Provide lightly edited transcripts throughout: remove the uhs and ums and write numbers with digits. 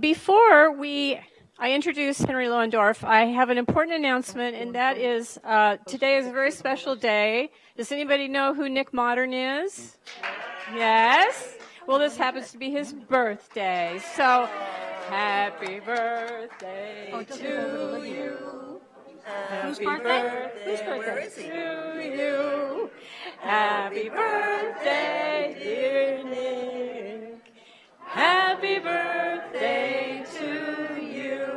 Before I introduce Henry Lowendorf, I have an important announcement, and that is today is a very special day. Does anybody know who Nick Modern is? Yes? Well, this happens to be his birthday. So, happy birthday to you. Happy birthday to you. Happy birthday, dear Nick. Happy birthday to you.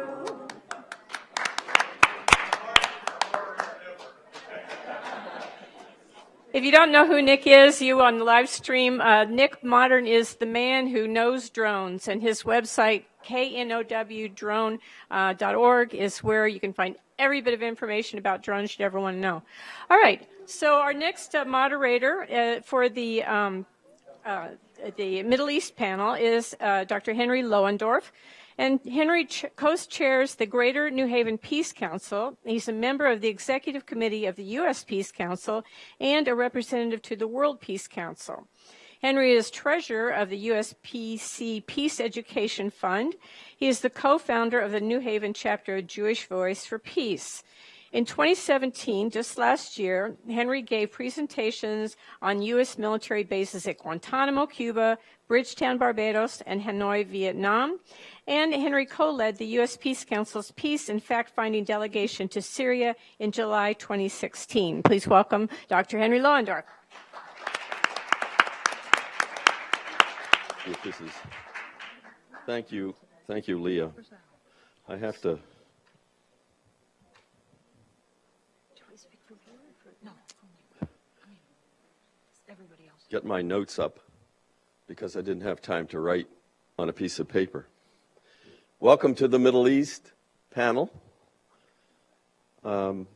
If you don't know who Nick is, you on the live stream, Nick Modern is the man who knows drones, and his website, knowdrone.org, is where you can find every bit of information about drones you'd ever want to know. All right, so our next moderator for the Middle East panel is Dr. Henry Lowendorf. And Henry co-chairs the Greater New Haven Peace Council. He's a member of the Executive Committee of the U.S. Peace Council and a representative to the World Peace Council. Henry is treasurer of the USPC Peace Education Fund. He is the co-founder of the New Haven chapter of Jewish Voice for Peace. In 2017, just last year, Henry gave presentations on U.S. military bases at Guantanamo, Cuba, Bridgetown, Barbados, and Hanoi, Vietnam. And Henry co-led the U.S. Peace Council's Peace and Fact-Finding Delegation to Syria in July 2016. Please welcome Dr. Henry Lowendorf. Thank you, Leah. I have to get my notes up because I didn't have time to write on a piece of paper. Welcome to the Middle East panel. I'm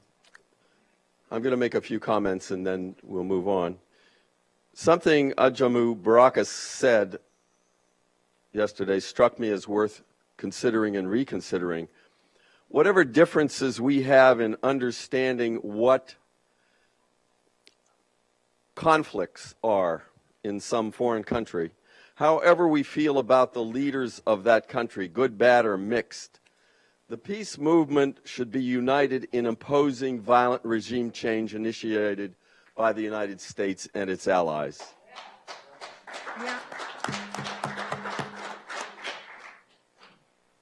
going to make a few comments and then we'll move on. Something Ajamu Baraka said yesterday struck me as worth considering and reconsidering. Whatever differences we have in understanding what conflicts are in some foreign country, however we feel about the leaders of that country, good, bad, or mixed, the peace movement should be united in opposing violent regime change initiated by the United States and its allies. Yeah.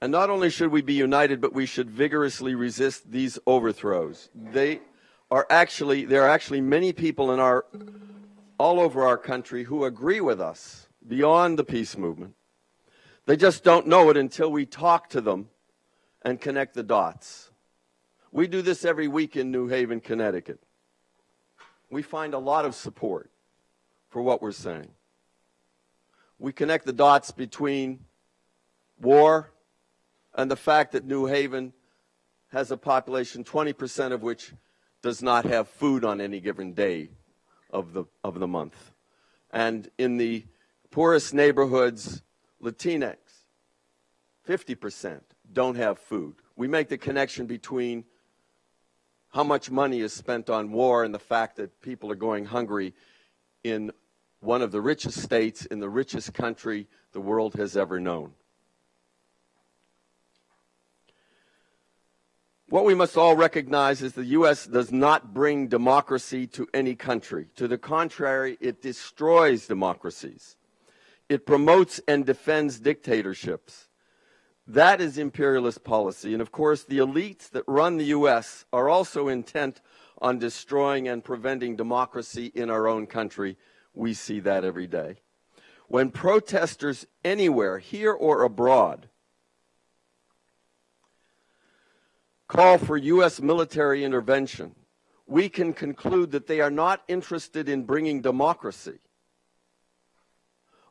And not only should we be united, but we should vigorously resist these overthrows. There are actually many people all over our country who agree with us beyond the peace movement. They just don't know it until we talk to them and connect the dots. We do this every week in New Haven, Connecticut. We find a lot of support for what we're saying. We connect the dots between war and the fact that New Haven has a population, 20% of which does not have food on any given day of the month. And in the poorest neighborhoods, Latinx, 50% don't have food. We make the connection between how much money is spent on war and the fact that people are going hungry in one of the richest states, in the richest country the world has ever known. What we must all recognize is the U.S. does not bring democracy to any country. To the contrary, it destroys democracies. It promotes and defends dictatorships. That is imperialist policy. And of course, the elites that run the U.S. are also intent on destroying and preventing democracy in our own country. We see that every day. When protesters anywhere, here or abroad, call for U.S. military intervention, we can conclude that they are not interested in bringing democracy.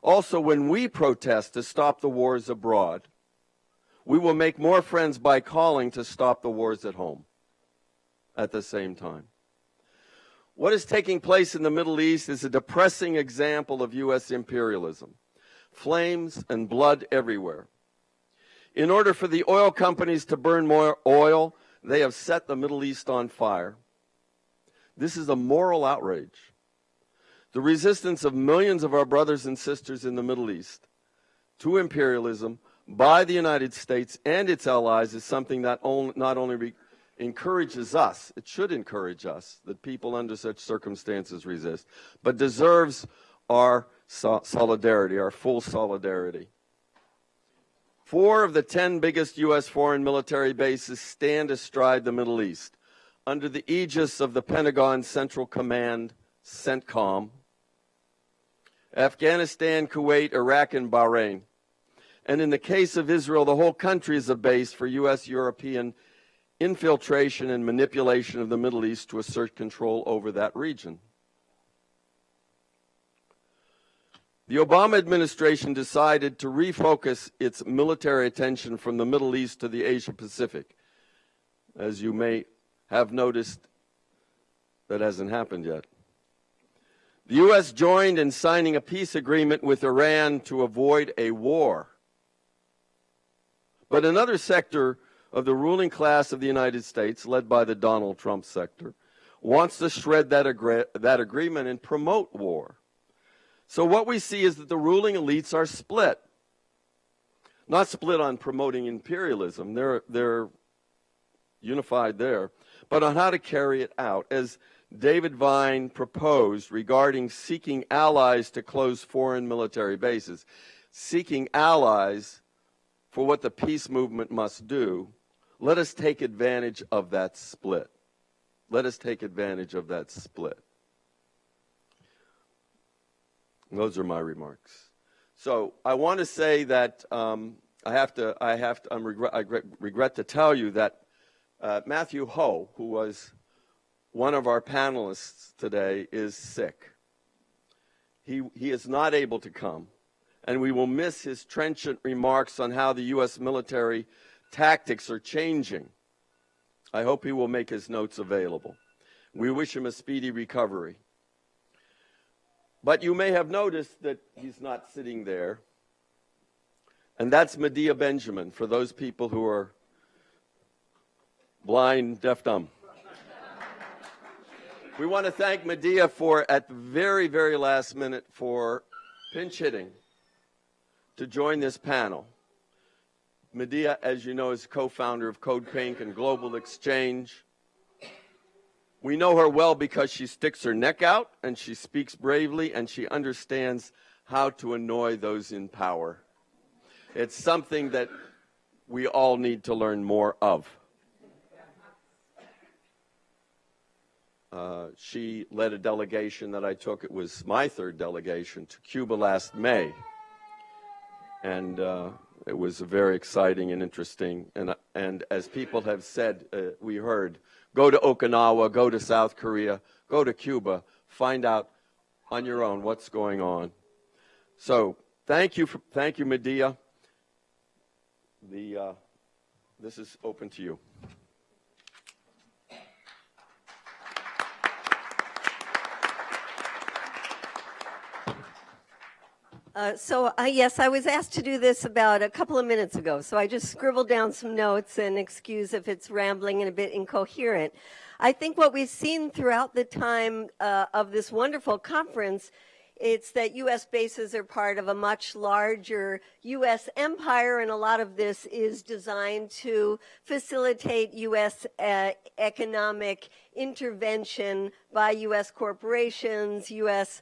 Also, when we protest to stop the wars abroad, we will make more friends by calling to stop the wars at home at the same time. What is taking place in the Middle East is a depressing example of U.S. imperialism. Flames and blood everywhere. In order for the oil companies to burn more oil, they have set the Middle East on fire. This is a moral outrage. The resistance of millions of our brothers and sisters in the Middle East to imperialism by the United States and its allies is something that not only encourages us, it should encourage us that people under such circumstances resist, but deserves our solidarity, our full solidarity. 4 of the 10 biggest U.S. foreign military bases stand astride the Middle East, under the aegis of the Pentagon Central Command, CENTCOM, Afghanistan, Kuwait, Iraq, and Bahrain. And in the case of Israel, the whole country is a base for U.S. European infiltration and manipulation of the Middle East to assert control over that region. The Obama administration decided to refocus its military attention from the Middle East to the Asia Pacific. As you may have noticed, that hasn't happened yet. The U.S. joined in signing a peace agreement with Iran to avoid a war. But another sector of the ruling class of the United States, led by the Donald Trump sector, wants to shred that agreement and promote war. So what we see is that the ruling elites are split. Not split on promoting imperialism, they're unified there, but on how to carry it out, as David Vine proposed regarding seeking allies to close foreign military bases. Seeking allies for what the peace movement must do. Let us take advantage of that split. Let us take advantage of that split. And those are my remarks. So I want to say that I regret to tell you that Matthew Ho, who was one of our panelists today, is sick. He is not able to come, and we will miss his trenchant remarks on how the U.S. military tactics are changing. I hope he will make his notes available. We wish him a speedy recovery. But you may have noticed that he's not sitting there, and that's Medea Benjamin, for those people who are blind, deaf, dumb. We want to thank Medea for, at the very, very last minute, for pinch hitting to join this panel. Medea, as you know, is co-founder of CODEPINK and Global Exchange. We know her well because she sticks her neck out and she speaks bravely and she understands how to annoy those in power. It's something that we all need to learn more of. She led a delegation that I took. It was my third delegation to Cuba last May. And it was very exciting and interesting. And as people have said, we heard, go to Okinawa, go to South Korea, go to Cuba, find out on your own what's going on. So thank you, Medea. This is open to you. Yes, I was asked to do this about a couple of minutes ago, so I just scribbled down some notes, and excuse if it's rambling and a bit incoherent. I think what we've seen throughout the time of this wonderful conference, it's that U.S. bases are part of a much larger U.S. empire, and a lot of this is designed to facilitate U.S. economic intervention by U.S. corporations, U.S.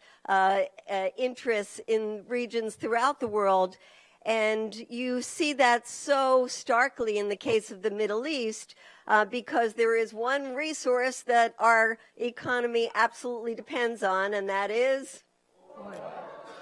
Interests in regions throughout the world. And you see that so starkly in the case of the Middle East, because there is one resource that our economy absolutely depends on, and that is oil.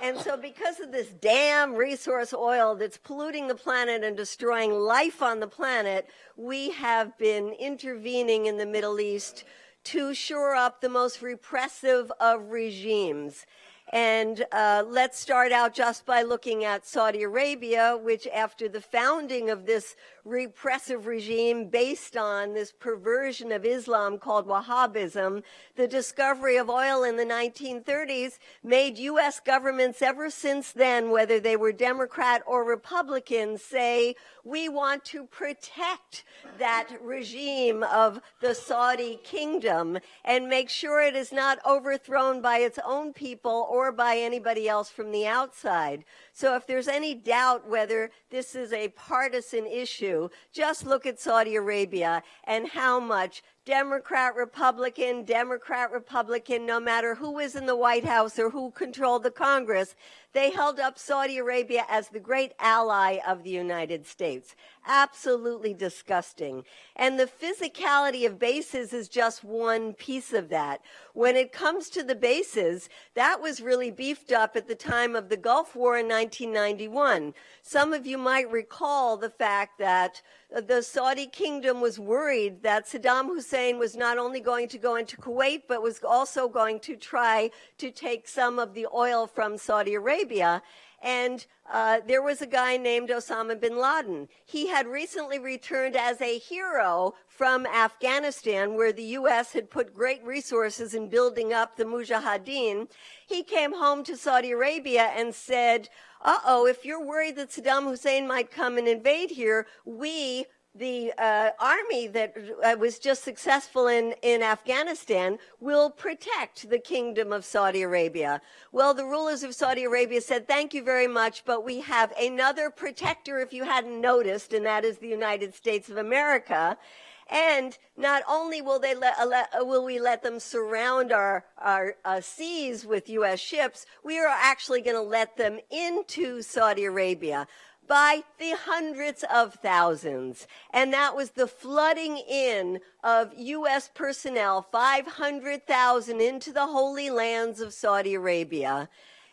And so because of this damn resource oil that's polluting the planet and destroying life on the planet, we have been intervening in the Middle East to shore up the most repressive of regimes. And let's start out just by looking at Saudi Arabia, which after the founding of this repressive regime based on this perversion of Islam called Wahhabism, the discovery of oil in the 1930s made U.S. governments ever since then, whether they were Democrat or Republican, say, we want to protect that regime of the Saudi kingdom and make sure it is not overthrown by its own people or or by anybody else from the outside. So if there's any doubt whether this is a partisan issue, just look at Saudi Arabia and how much Democrat, Republican, no matter who was in the White House or who controlled the Congress, they held up Saudi Arabia as the great ally of the United States. Absolutely disgusting. And the physicality of bases is just one piece of that. When it comes to the bases, that was really beefed up at the time of the Gulf War in 1991. Some of you might recall the fact that the Saudi kingdom was worried that Saddam Hussein was not only going to go into Kuwait, but was also going to try to take some of the oil from Saudi Arabia. And there was a guy named Osama bin Laden. He had recently returned as a hero from Afghanistan, where the U.S. had put great resources in building up the Mujahideen. He came home to Saudi Arabia and said, if you're worried that Saddam Hussein might come and invade here, we, the army that was just successful in Afghanistan, will protect the kingdom of Saudi Arabia. Well, the rulers of Saudi Arabia said, thank you very much, but we have another protector, if you hadn't noticed, and that is the United States of America. And not only will we let them surround our seas with U.S. ships, we are actually going to let them into Saudi Arabia by the hundreds of thousands. And that was the flooding in of U.S. personnel, 500,000 into the holy lands of Saudi Arabia.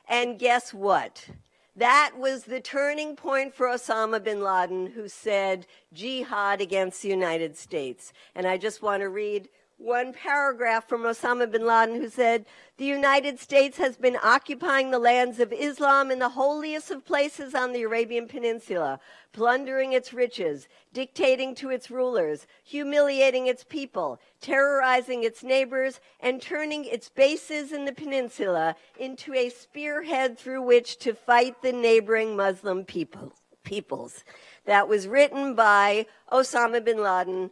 And guess what? That was the turning point for Osama bin Laden, who said jihad against the United States. And I just want to read one paragraph from Osama bin Laden, who said, the United States has been occupying the lands of Islam in the holiest of places on the Arabian Peninsula, plundering its riches, dictating to its rulers, humiliating its people, terrorizing its neighbors, and turning its bases in the peninsula into a spearhead through which to fight the neighboring Muslim peoples. That was written by Osama bin Laden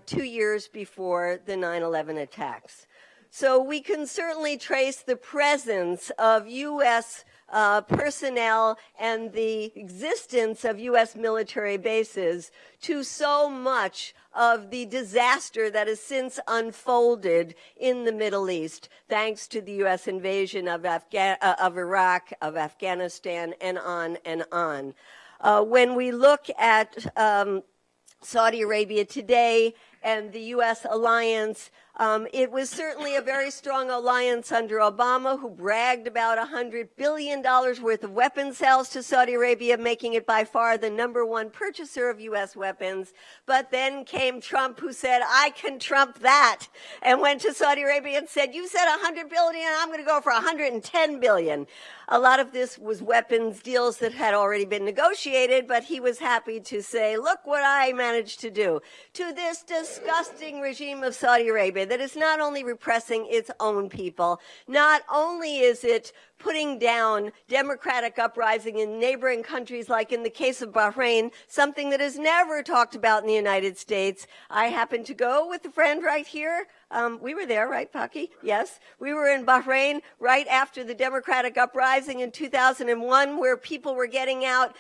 2 years before the 9/11 attacks. So we can certainly trace the presence of U.S. Personnel and the existence of U.S. military bases to so much of the disaster that has since unfolded in the Middle East, thanks to the U.S. invasion of Iraq, of Afghanistan, and on and on. When we look at Saudi Arabia today and the U.S. alliance, it was certainly a very strong alliance under Obama, who bragged about $100 billion worth of weapon sales to Saudi Arabia, making it by far the #1 purchaser of U.S. weapons. But then came Trump, who said, I can trump that, and went to Saudi Arabia and said, you said $100 billion, I'm going to go for $110 billion. A lot of this was weapons deals that had already been negotiated, but he was happy to say, look what I managed to do to this disgusting regime of Saudi Arabia that is not only repressing its own people, not only is it putting down democratic uprising in neighboring countries, like in the case of Bahrain, something that is never talked about in the United States. I happened to go with a friend right here. We were there, right, Paki? Yes. We were in Bahrain right after the democratic uprising in 2001, where people were getting out,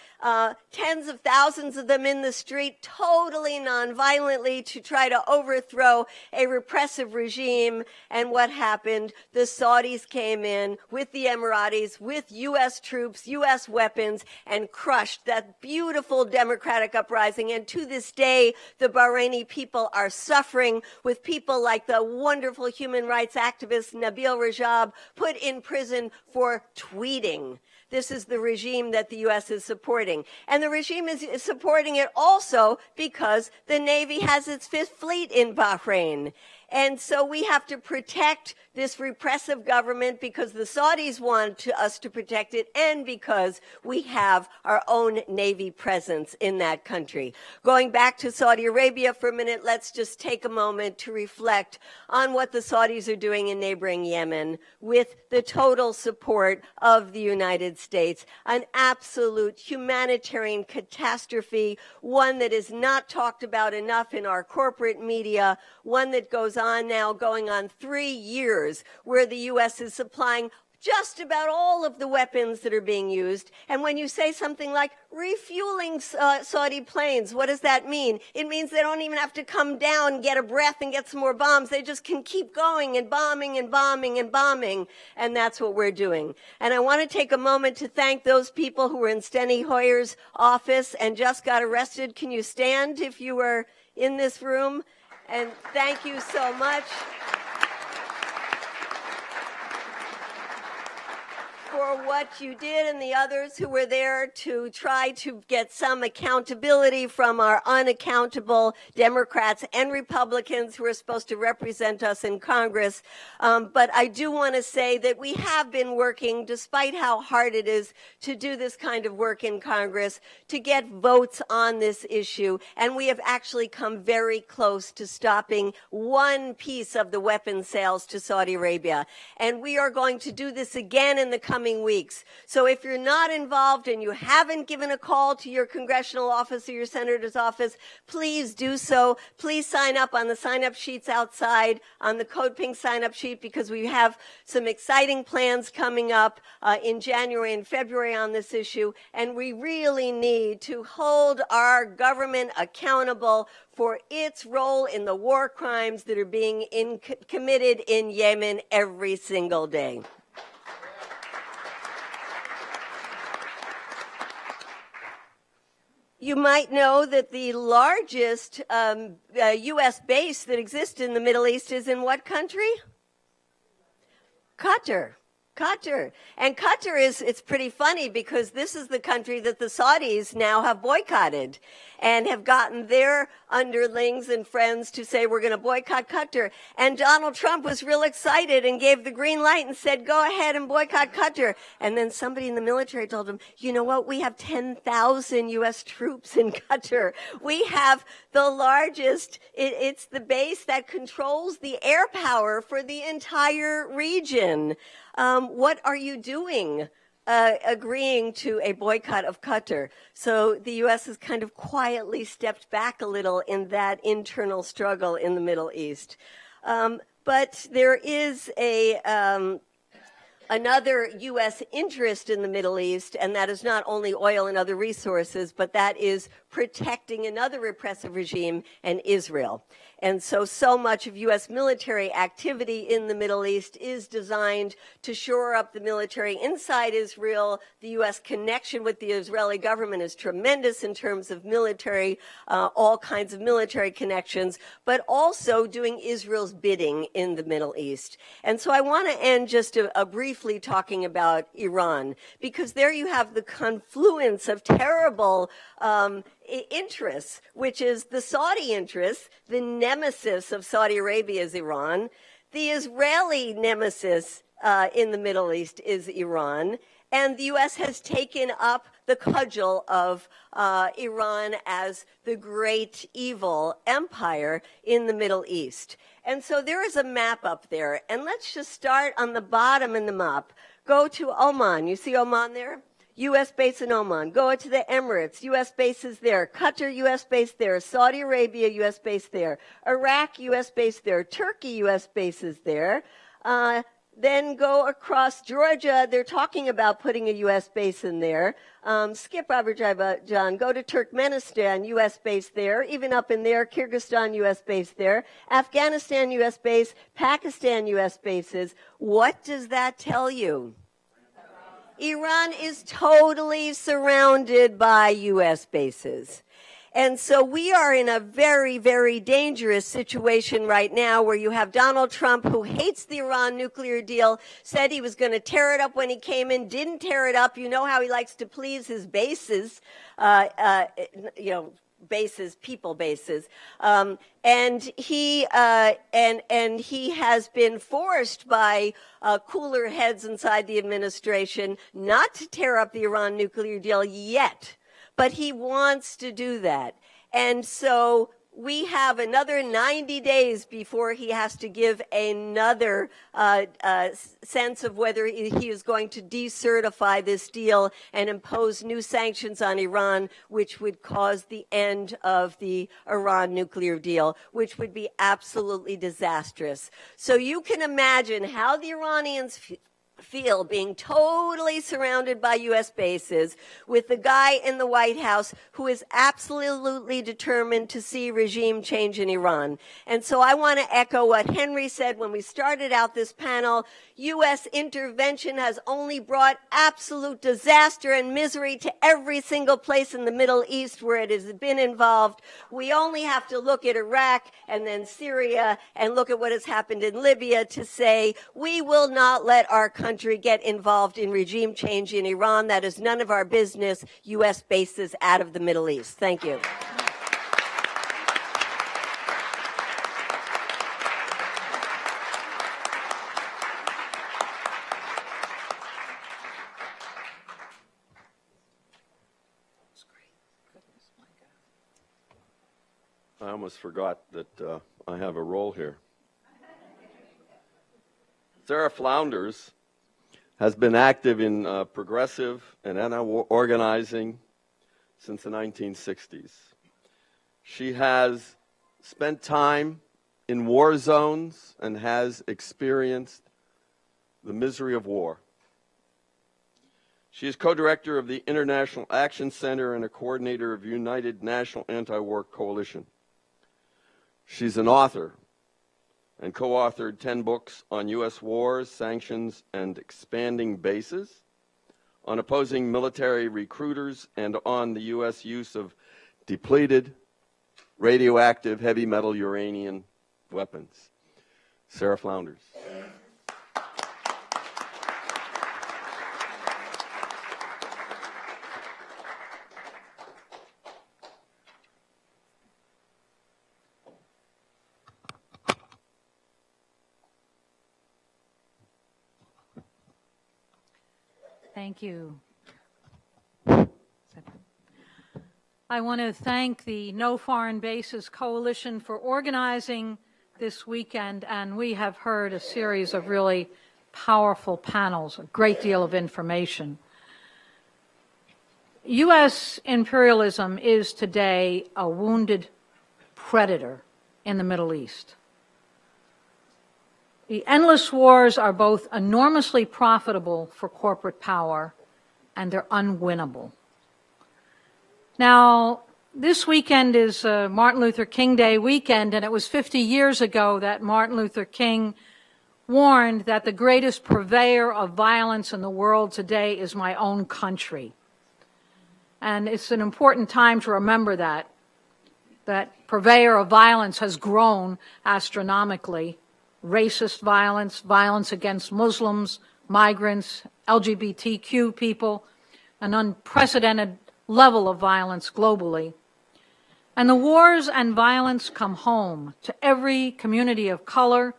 tens of thousands of them in the street, totally nonviolently, to try to overthrow a repressive regime. And what happened? The Saudis came in with the Emiratis, with U.S. troops, U.S. weapons, and crushed that beautiful democratic uprising. And to this day, the Bahraini people are suffering, with people like the wonderful human rights activist Nabil Rajab put in prison for tweeting. This is the regime that the U.S. is supporting. And the regime is supporting it also because the Navy has its 5th Fleet in Bahrain. And so we have to protect this repressive government because the Saudis want us to protect it, and because we have our own Navy presence in that country. Going back to Saudi Arabia for a minute, let's just take a moment to reflect on what the Saudis are doing in neighboring Yemen with the total support of the United States. An absolute humanitarian catastrophe, one that is not talked about enough in our corporate media, one that goes on now, going on 3 years, where the U.S. is supplying just about all of the weapons that are being used. And when you say something like refueling Saudi planes, what does that mean? It means they don't even have to come down, get a breath, and get some more bombs. They just can keep going and bombing and bombing and bombing. And that's what we're doing. And I want to take a moment to thank those people who were in Steny Hoyer's office and just got arrested. Can you stand if you were in this room? And thank you so much for what you did, and the others who were there to try to get some accountability from our unaccountable Democrats and Republicans who are supposed to represent us in Congress. But I do want to say that we have been working, despite how hard it is to do this kind of work in Congress, to get votes on this issue. And we have actually come very close to stopping one piece of the weapons sales to Saudi Arabia. And we are going to do this again in the coming weeks. So if you're not involved and you haven't given a call to your congressional office or your senator's office, please do so. Please sign up on the sign-up sheets outside, on the CODEPINK sign-up sheet, because we have some exciting plans coming up in January and February on this issue, and we really need to hold our government accountable for its role in the war crimes that are being committed in Yemen every single day. You might know that the largest U.S. base that exists in the Middle East is in what country? Qatar. And Qatar it's pretty funny because this is the country that the Saudis now have boycotted and have gotten their underlings and friends to say, we're going to boycott Qatar. And Donald Trump was real excited and gave the green light and said, go ahead and boycott Qatar. And then somebody in the military told him, you know what? We have 10,000 U.S. troops in Qatar. We have the largest, it's the base that controls the air power for the entire region. What are you doing agreeing to a boycott of Qatar? So the U.S. has kind of quietly stepped back a little in that internal struggle in the Middle East. But there is another U.S. interest in the Middle East, and that is not only oil and other resources, but that is protecting another repressive regime, and Israel. And so much of U.S. military activity in the Middle East is designed to shore up the military inside Israel. The U.S. connection with the Israeli government is tremendous in terms of military, all kinds of military connections, but also doing Israel's bidding in the Middle East. And so I want to end just briefly talking about Iran, because there you have the confluence of terrible interests, which is the Saudi interests. The nemesis of Saudi Arabia is Iran. The Israeli nemesis in the Middle East is Iran. And the U.S. has taken up the cudgel of Iran as the great evil empire in the Middle East. And so there is a map up there. And let's just start on the bottom in the map. Go to Oman. You see Oman there? U.S. base in Oman. Go to the Emirates. U.S. bases there. Qatar, U.S. base there. Saudi Arabia, U.S. base there. Iraq, U.S. base there. Turkey, U.S. bases there. Then go across Georgia. They're talking about putting a U.S. base in there. Skip Azerbaijan. Go to Turkmenistan, U.S. base there. Even up in there, Kyrgyzstan, U.S. base there. Afghanistan, U.S. base. Pakistan, U.S. bases. What does that tell you? Iran is totally surrounded by U.S. bases. And so we are in a very, very dangerous situation right now where you have Donald Trump, who hates the Iran nuclear deal, said he was going to tear it up when he came in, didn't tear it up. You know how he likes to please his bases, bases, people bases. And he has been forced by cooler heads inside the administration not to tear up the Iran nuclear deal yet. But he wants to do that. And so we have another 90 days before he has to give another sense of whether he is going to decertify this deal and impose new sanctions on Iran, which would cause the end of the Iran nuclear deal, which would be absolutely disastrous. So you can imagine how the Iranians feel being totally surrounded by U.S. bases with the guy in the White House who is absolutely determined to see regime change in Iran. And so I want to echo what Henry said when we started out this panel. U.S. intervention has only brought absolute disaster and misery to every single place in the Middle East where it has been involved. We only have to look at Iraq and then Syria and look at what has happened in Libya to say we will not let our country get involved in regime change in Iran. That is none of our business. U.S. bases out of the Middle East. Thank you. I almost forgot that I have a role here. Sara Flounders has been active in progressive and anti-organizing since the 1960s. She has spent time in war zones and has experienced the misery of war. She is co-director of the International Action Center and a coordinator of United National Anti-War Coalition. She's an author and co-authored 10 books on U.S. wars, sanctions, and expanding bases, on opposing military recruiters, and on the U.S. use of depleted, radioactive, heavy metal uranium weapons. Sara Flounders. Thank you. I want to thank the No Foreign Bases Coalition for organizing this weekend, and we have heard a series of really powerful panels, a great deal of information. U.S. imperialism is today a wounded predator in the Middle East. The endless wars are both enormously profitable for corporate power and they're unwinnable. Now, this weekend is Martin Luther King Day weekend, and it was 50 years ago that Martin Luther King warned that the greatest purveyor of violence in the world today is my own country. And it's an important time to remember that purveyor of violence has grown astronomically. Racist violence, violence against Muslims, migrants, LGBTQ people, an unprecedented level of violence globally. And the wars and violence come home to every community of color.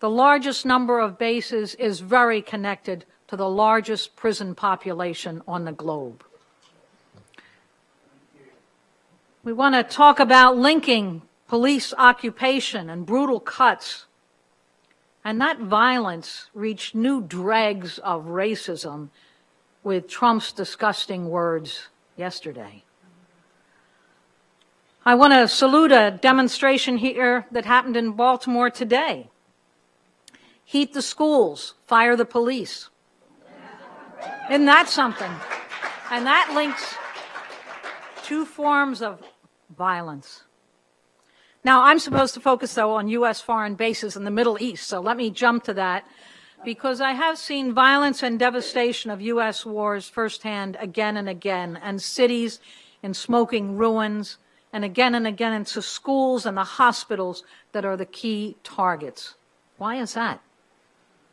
The largest number of bases is very connected to the largest prison population on the globe. We want to talk about linking police occupation and brutal cuts. And that violence reached new dregs of racism with Trump's disgusting words yesterday. I want to salute a demonstration here that happened in Baltimore today. Heat the schools, fire the police. Isn't that something? And that links two forms of violence. Now, I'm supposed to focus, though, on U.S. foreign bases in the Middle East, so let me jump to that, because I have seen violence and devastation of U.S. wars firsthand again and again, and cities in smoking ruins, and again into schools and the hospitals that are the key targets. Why is that?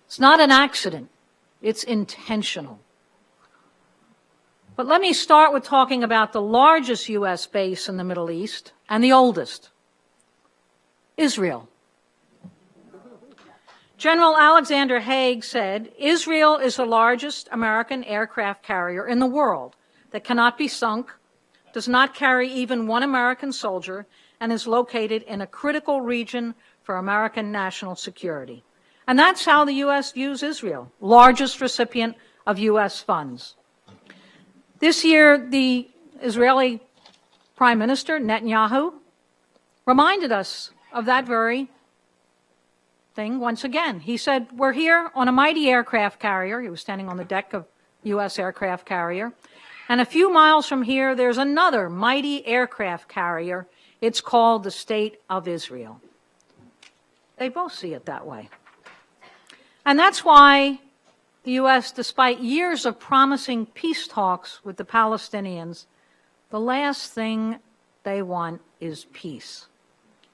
It's not an accident. It's intentional. But let me start with talking about the largest U.S. base in the Middle East and the oldest. Israel. General Alexander Haig said, Israel is the largest American aircraft carrier in the world that cannot be sunk, does not carry even one American soldier, and is located in a critical region for American national security. And that's how the U.S. views Israel, largest recipient of U.S. funds. This year, the Israeli Prime Minister, Netanyahu, reminded us of that very thing once again. He said, we're here on a mighty aircraft carrier. He was standing on the deck of U.S. aircraft carrier. And a few miles from here, there's another mighty aircraft carrier. It's called the State of Israel. They both see it that way. And that's why the U.S., despite years of promising peace talks with the Palestinians, the last thing they want is peace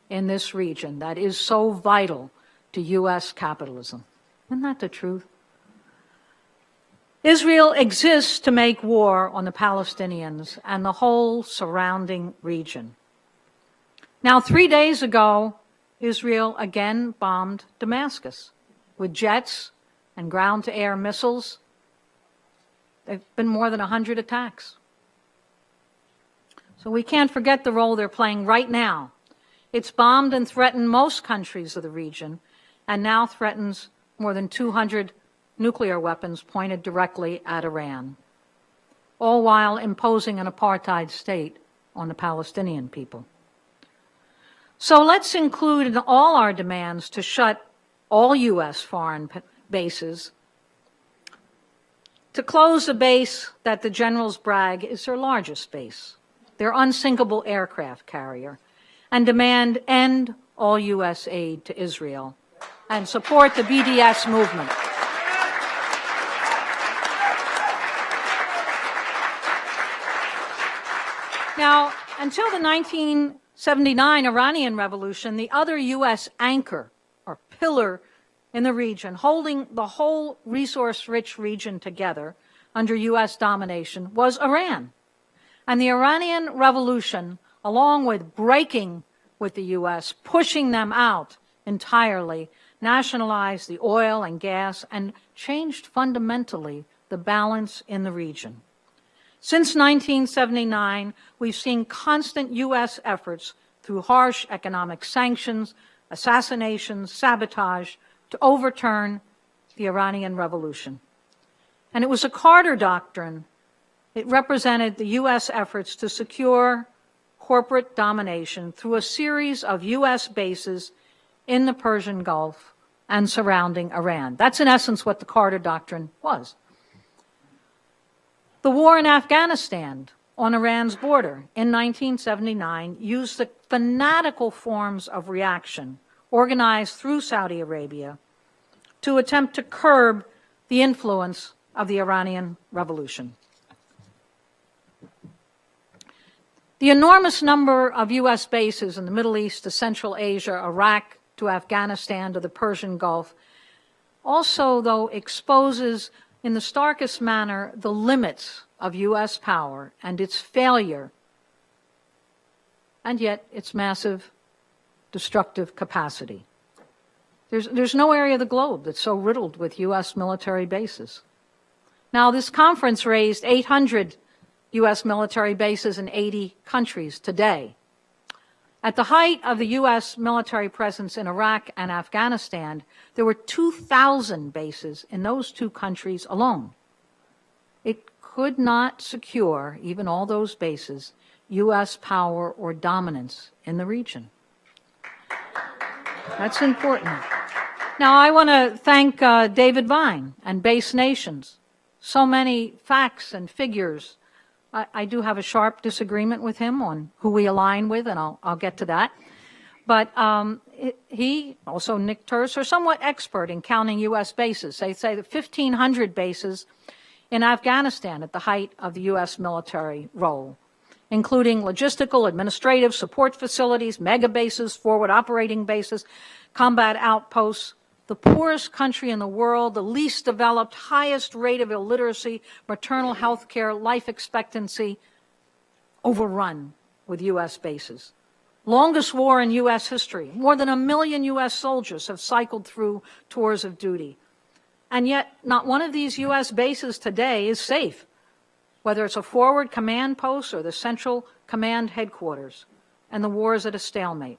in this region that is so vital to U.S. capitalism. Isn't that the truth? Israel exists to make war on the Palestinians and the whole surrounding region. Now, 3 days ago, Israel again bombed Damascus with jets and ground-to-air missiles. There have been more than 100 attacks. So we can't forget the role they're playing right now. It's bombed and threatened most countries of the region, and now threatens more than 200 nuclear weapons pointed directly at Iran, all while imposing an apartheid state on the Palestinian people. So let's include in all our demands to shut all U.S. foreign bases, to close a base that the generals brag is their largest base, their unsinkable aircraft carrier, and demand end all U.S. aid to Israel and support the BDS movement. Now, until the 1979 Iranian Revolution, the other U.S. anchor or pillar in the region, holding the whole resource-rich region together under U.S. domination, was Iran. And the Iranian Revolution, along with breaking with the U.S., pushing them out entirely, nationalized the oil and gas and changed fundamentally the balance in the region. Since 1979, we've seen constant U.S. efforts through harsh economic sanctions, assassinations, sabotage, to overturn the Iranian Revolution. And it was a Carter doctrine. It represented the U.S. efforts to secure corporate domination through a series of U.S. bases in the Persian Gulf and surrounding Iran. That's in essence what the Carter doctrine was. The war in Afghanistan on Iran's border in 1979 used the fanatical forms of reaction organized through Saudi Arabia to attempt to curb the influence of the Iranian Revolution. The enormous number of U.S. bases in the Middle East to Central Asia, Iraq to Afghanistan to the Persian Gulf also, though, exposes in the starkest manner the limits of U.S. power and its failure, and yet its massive destructive capacity. There's no area of the globe that's so riddled with U.S. military bases. Now, this conference raised 800 U.S. military bases in 80 countries today. At the height of the U.S. military presence in Iraq and Afghanistan, there were 2,000 bases in those two countries alone. It could not secure, even all those bases, U.S. power or dominance in the region. That's important. Now, I want to thank David Vine and Base Nations. So many facts and figures. I do have a sharp disagreement with him on who we align with, and I'll get to that. But he, also Nick Turse, are somewhat expert in counting U.S. bases. They say that 1,500 bases in Afghanistan at the height of the U.S. military role, including logistical, administrative, support facilities, mega bases, forward operating bases, combat outposts, the poorest country in the world, the least developed, highest rate of illiteracy, maternal health care, life expectancy, overrun with U.S. bases. Longest war in U.S. history. More than 1 million U.S. soldiers have cycled through tours of duty. And yet, not one of these U.S. bases today is safe, whether it's a forward command post or the central command headquarters, and the war is at a stalemate.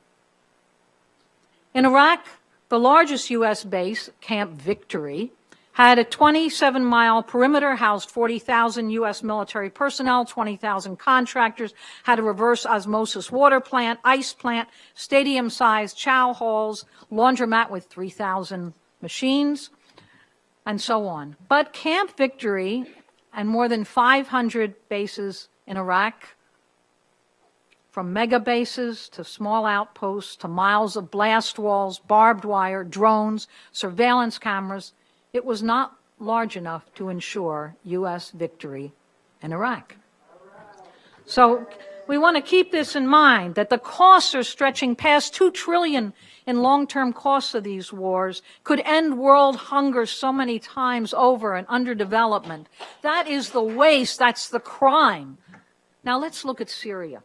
In Iraq, the largest U.S. base, Camp Victory, had a 27-mile perimeter, housed 40,000 U.S. military personnel, 20,000 contractors, had a reverse osmosis water plant, ice plant, stadium-sized chow halls, laundromat with 3,000 machines, and so on. But Camp Victory and more than 500 bases in Iraq, from mega bases to small outposts to miles of blast walls, barbed wire, drones, surveillance cameras, it was not large enough to ensure U.S. victory in Iraq. So we want to keep this in mind, that the costs are stretching past $2 trillion in long-term costs of these wars, could end world hunger so many times over and underdevelopment. That is the waste, that's the crime. Now let's look at Syria.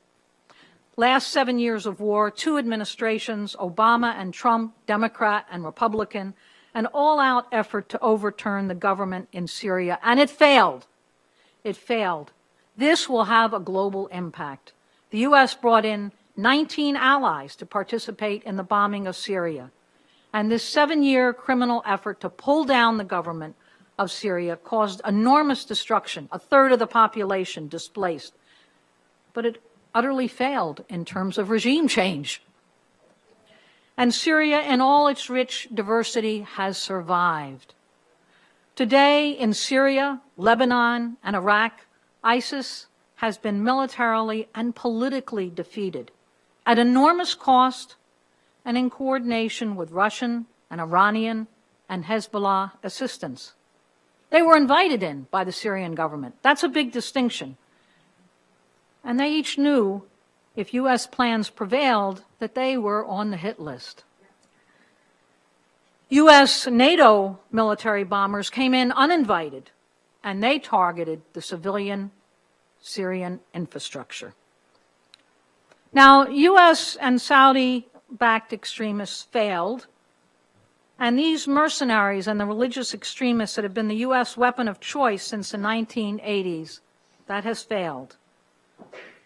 Last 7 years of war, 2 administrations, Obama and Trump, Democrat and Republican, an all-out effort to overturn the government in Syria, and it failed. It failed. This will have a global impact. The U.S. brought in 19 allies to participate in the bombing of Syria, and this 7-year criminal effort to pull down the government of Syria caused enormous destruction, a third of the population displaced. But it utterly failed in terms of regime change. And Syria, in all its rich diversity, has survived. Today, in Syria, Lebanon, and Iraq, ISIS has been militarily and politically defeated at enormous cost and in coordination with Russian and Iranian and Hezbollah assistance. They were invited in by the Syrian government. That's a big distinction. And they each knew, if U.S. plans prevailed, that they were on the hit list. U.S. NATO military bombers came in uninvited, and they targeted the civilian Syrian infrastructure. Now, U.S. and Saudi-backed extremists failed, and these mercenaries and the religious extremists that have been the U.S. weapon of choice since the 1980s, that has failed.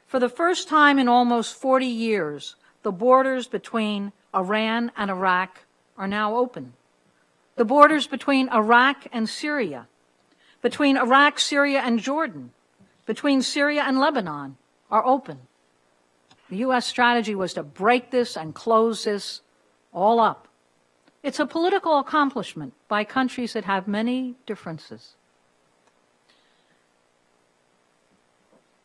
For the first time in almost 40 years, the borders between Iran and Iraq are now open. The borders between Iraq and Syria, between Iraq, Syria, and Jordan, between Syria and Lebanon are open. The U.S. strategy was to break this and close this all up. It's a political accomplishment by countries that have many differences.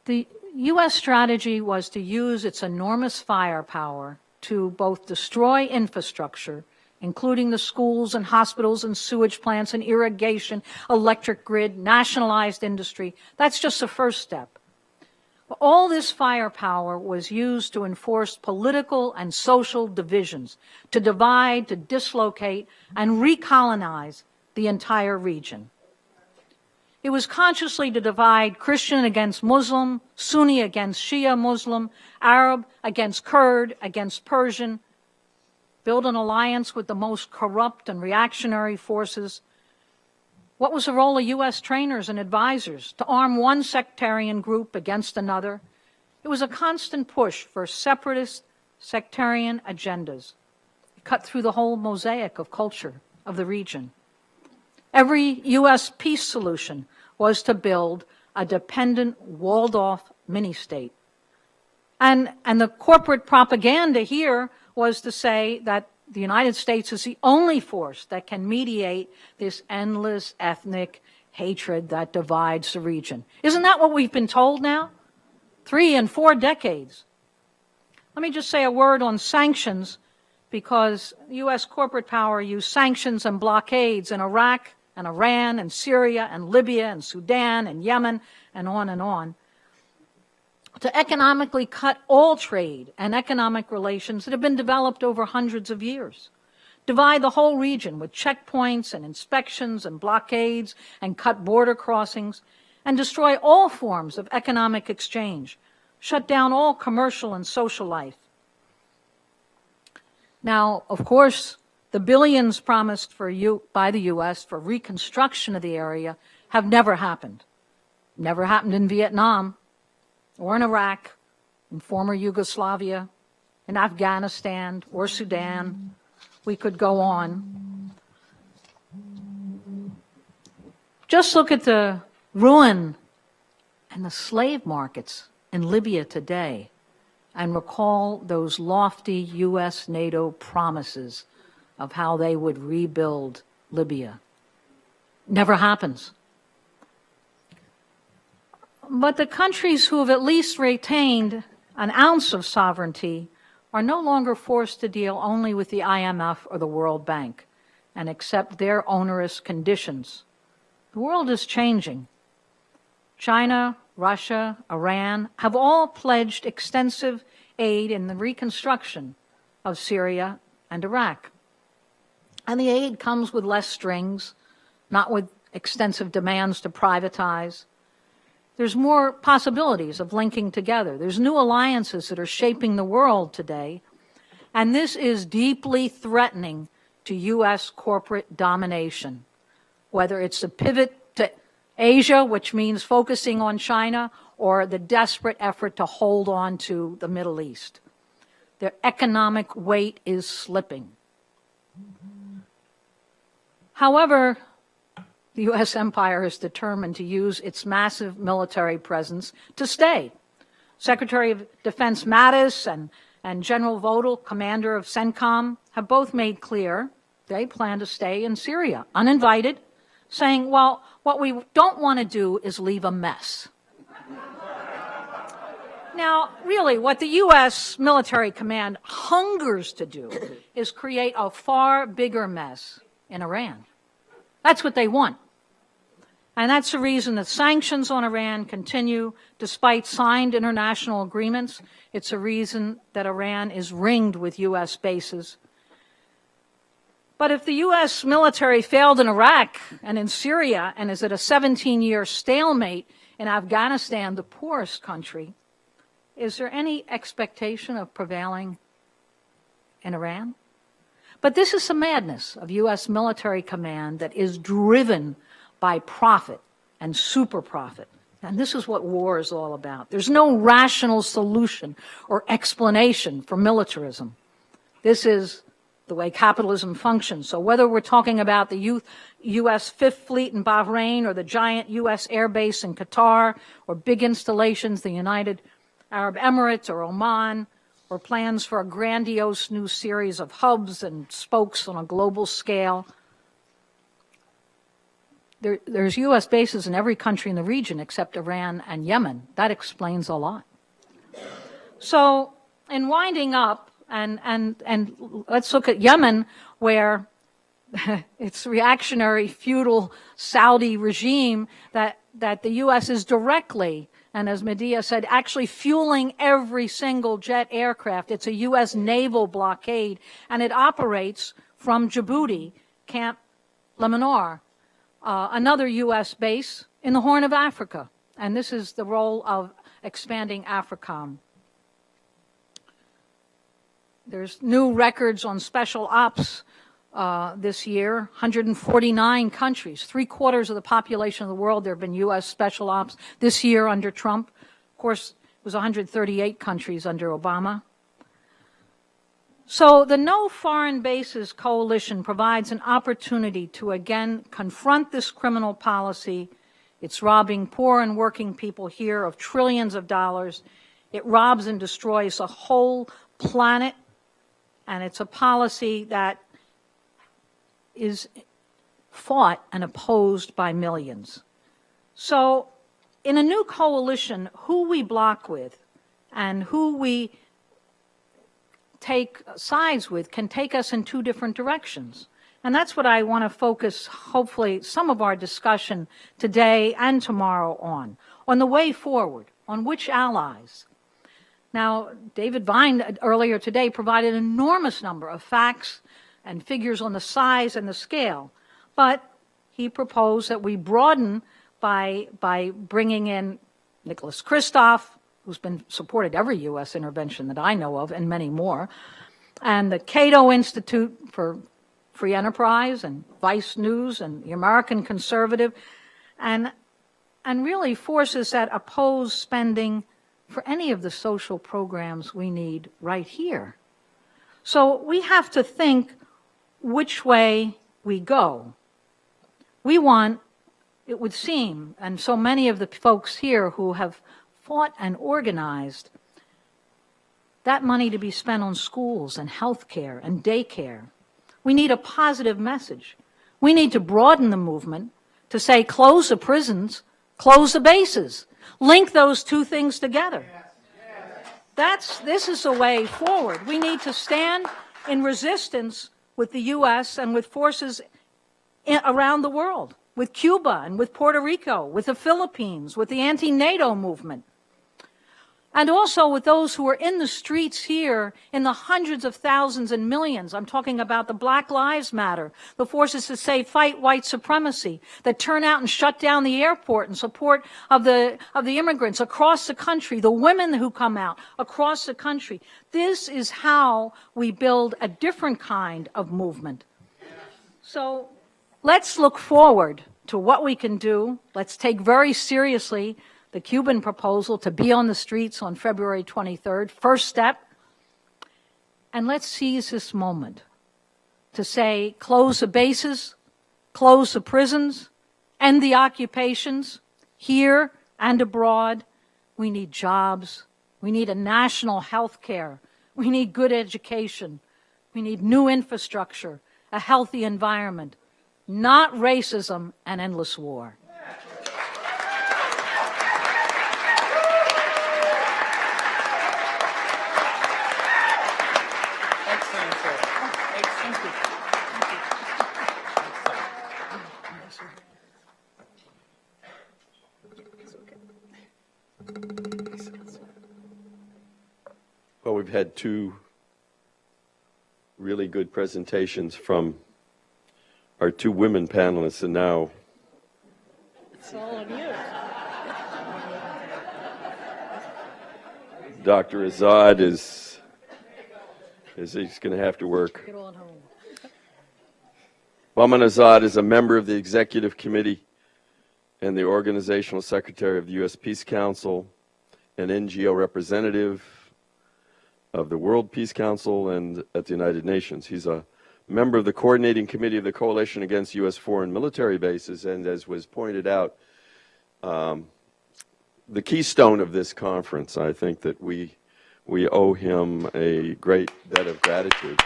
The U.S. strategy was to use its enormous firepower to both destroy infrastructure, including the schools and hospitals and sewage plants and irrigation, electric grid, nationalized industry. That's just the first step. All this firepower was used to enforce political and social divisions, to divide, to dislocate, and recolonize the entire region. It was consciously to divide Christian against Muslim, Sunni against Shia Muslim, Arab against Kurd, against Persian, build an alliance with the most corrupt and reactionary forces. What was the role of U.S. trainers and advisors? To arm one sectarian group against another. It was a constant push for separatist sectarian agendas. It cut through the whole mosaic of culture of the region. Every U.S. peace solution was to build a dependent, walled-off mini-state. And the corporate propaganda here was to say that the United States is the only force that can mediate this endless ethnic hatred that divides the region. Isn't that what we've been told now? 3 and 4 decades. Let me just say a word on sanctions, because U.S. corporate power used sanctions and blockades in Iraq and Iran and Syria and Libya and Sudan and Yemen and on, to economically cut all trade and economic relations that have been developed over hundreds of years. Divide the whole region with checkpoints and inspections and blockades and cut border crossings, and destroy all forms of economic exchange. Shut down all commercial and social life. Now, of course, the billions promised by the U.S. for reconstruction of the area have never happened. Never happened in Vietnam, or in Iraq, in former Yugoslavia, in Afghanistan, or Sudan. We could go on. Just look at the ruin and the slave markets in Libya today and recall those lofty U.S. NATO promises of how they would rebuild Libya. Never happens. But the countries who have at least retained an ounce of sovereignty are no longer forced to deal only with the IMF or the World Bank and accept their onerous conditions. The world is changing. China, Russia, Iran have all pledged extensive aid in the reconstruction of Syria and Iraq. And the aid comes with less strings, not with extensive demands to privatize. There's more possibilities of linking together. There's new alliances that are shaping the world today, and this is deeply threatening to U.S. corporate domination, whether it's the pivot to Asia, which means focusing on China, or the desperate effort to hold on to the Middle East. Their economic weight is slipping. However, the U.S. empire is determined to use its massive military presence to stay. Secretary of Defense Mattis and General Vodal, commander of CENTCOM, have both made clear they plan to stay in Syria, uninvited, saying, well, what we don't want to do is leave a mess. Now, really, what the U.S. military command hungers to do is create a far bigger mess in Iran. That's what they want. And that's the reason that sanctions on Iran continue despite signed international agreements. It's a reason that Iran is ringed with U.S. bases. But if the U.S. military failed in Iraq and in Syria and is at a 17-year stalemate in Afghanistan, the poorest country, is there any expectation of prevailing in Iran? But this is the madness of U.S. military command that is driven by profit and super profit. And this is what war is all about. There's no rational solution or explanation for militarism. This is the way capitalism functions. So whether we're talking about the U.S. Fifth Fleet in Bahrain or the giant U.S. air base in Qatar or big installations in the United Arab Emirates or Oman, or plans for a grandiose new series of hubs and spokes on a global scale. There's U.S. bases in every country in the region except Iran and Yemen. That explains a lot. So in winding up, and let's look at Yemen, where it's reactionary, feudal Saudi regime that the U.S. is directly, and as Medea said, actually fueling every single jet aircraft. It's a U.S. naval blockade, and it operates from Djibouti, Camp Lemonnier, another U.S. base in the Horn of Africa. And this is the role of expanding AFRICOM. There's new records on special ops this year, 149 countries, 3/4 of the population of the world. There have been U.S. special ops this year under Trump. Of course, it was 138 countries under Obama. So the No Foreign Bases Coalition provides an opportunity to again confront this criminal policy. It's robbing poor and working people here of trillions of dollars. It robs and destroys a whole planet, and it's a policy that is fought and opposed by millions. So in a new coalition, who we block with and who we take sides with can take us in two different directions. And that's what I want to focus, hopefully, some of our discussion today and tomorrow on the way forward, on which allies. Now, David Vine earlier today provided an enormous number of facts and figures on the size and the scale. But he proposed that we broaden by bringing in Nicholas Kristof, who's been supported every U.S. intervention that I know of, and many more, and the Cato Institute for Free Enterprise, and Vice News, and the American Conservative, and really forces that oppose spending for any of the social programs we need right here. So we have to think which way we go. We want, it would seem, and so many of the folks here who have fought and organized, that money to be spent on schools and health care and daycare. We need a positive message. We need to broaden the movement to say close the prisons, close the bases, link those two things together. This is the way forward. We need to stand in resistance with the U.S. and with forces around the world, with Cuba and with Puerto Rico, with the Philippines, with the anti-NATO movement. And also with those who are in the streets here in the hundreds of thousands and millions. I'm talking about the Black Lives Matter, the forces that say fight white supremacy, that turn out and shut down the airport in support of the immigrants across the country, the women who come out across the country. This is how we build a different kind of movement. So let's look forward to what we can do. Let's take very seriously the Cuban proposal to be on the streets on February 23rd, first step. And let's seize this moment to say, close the bases, close the prisons, end the occupations, here and abroad. We need jobs. We need a national health care. We need good education. We need new infrastructure, a healthy environment, not racism and endless war. Well, we've had two really good presentations from our two women panelists, and now It's all of you. Dr. Azad is he's going to have to work. Get on home. Bahman Azad is a member of the Executive Committee and the Organizational Secretary of the U.S. Peace Council, an NGO representative of the World Peace Council and at the United Nations. He's a member of the Coordinating Committee of the Coalition Against U.S. Foreign Military Bases, and as was pointed out, the keystone of this conference. I think that we owe him a great debt of gratitude.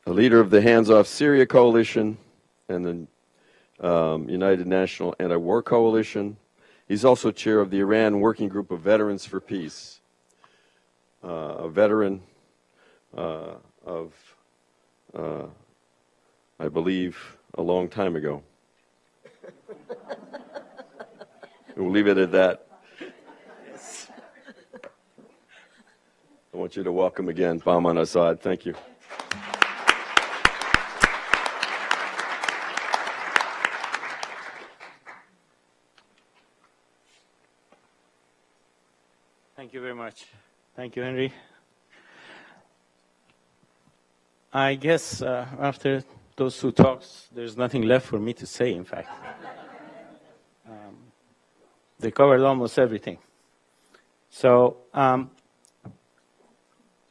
A leader of the Hands Off Syria Coalition and the United National Anti-War Coalition. He's also chair of the Iran Working Group of Veterans for Peace, a veteran of, I believe, a long time ago. We'll leave it at that. I want you to welcome again Bahman Azad. Thank you. Thank you very much. Thank you, Henry. I guess after those two talks, there's nothing left for me to say, in fact. They covered almost everything. So I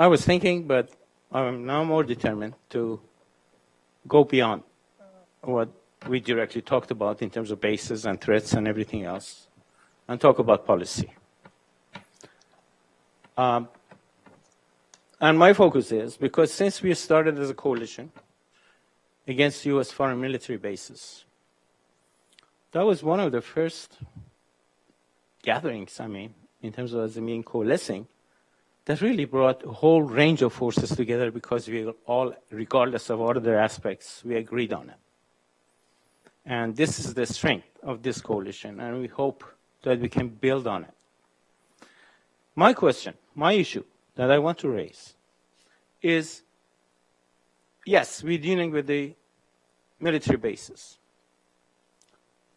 was thinking, but I'm now more determined to go beyond what we directly talked about in terms of bases and threats and everything else, and talk about policy. And my focus is, because since we started as a coalition against U.S. foreign military bases, that was one of the first gatherings, in terms of as a mean coalescing, that really brought a whole range of forces together because we all, regardless of all other aspects, we agreed on it. And this is the strength of this coalition, and we hope that we can build on it. My question, my issue that I want to raise is, yes, we're dealing with the military bases,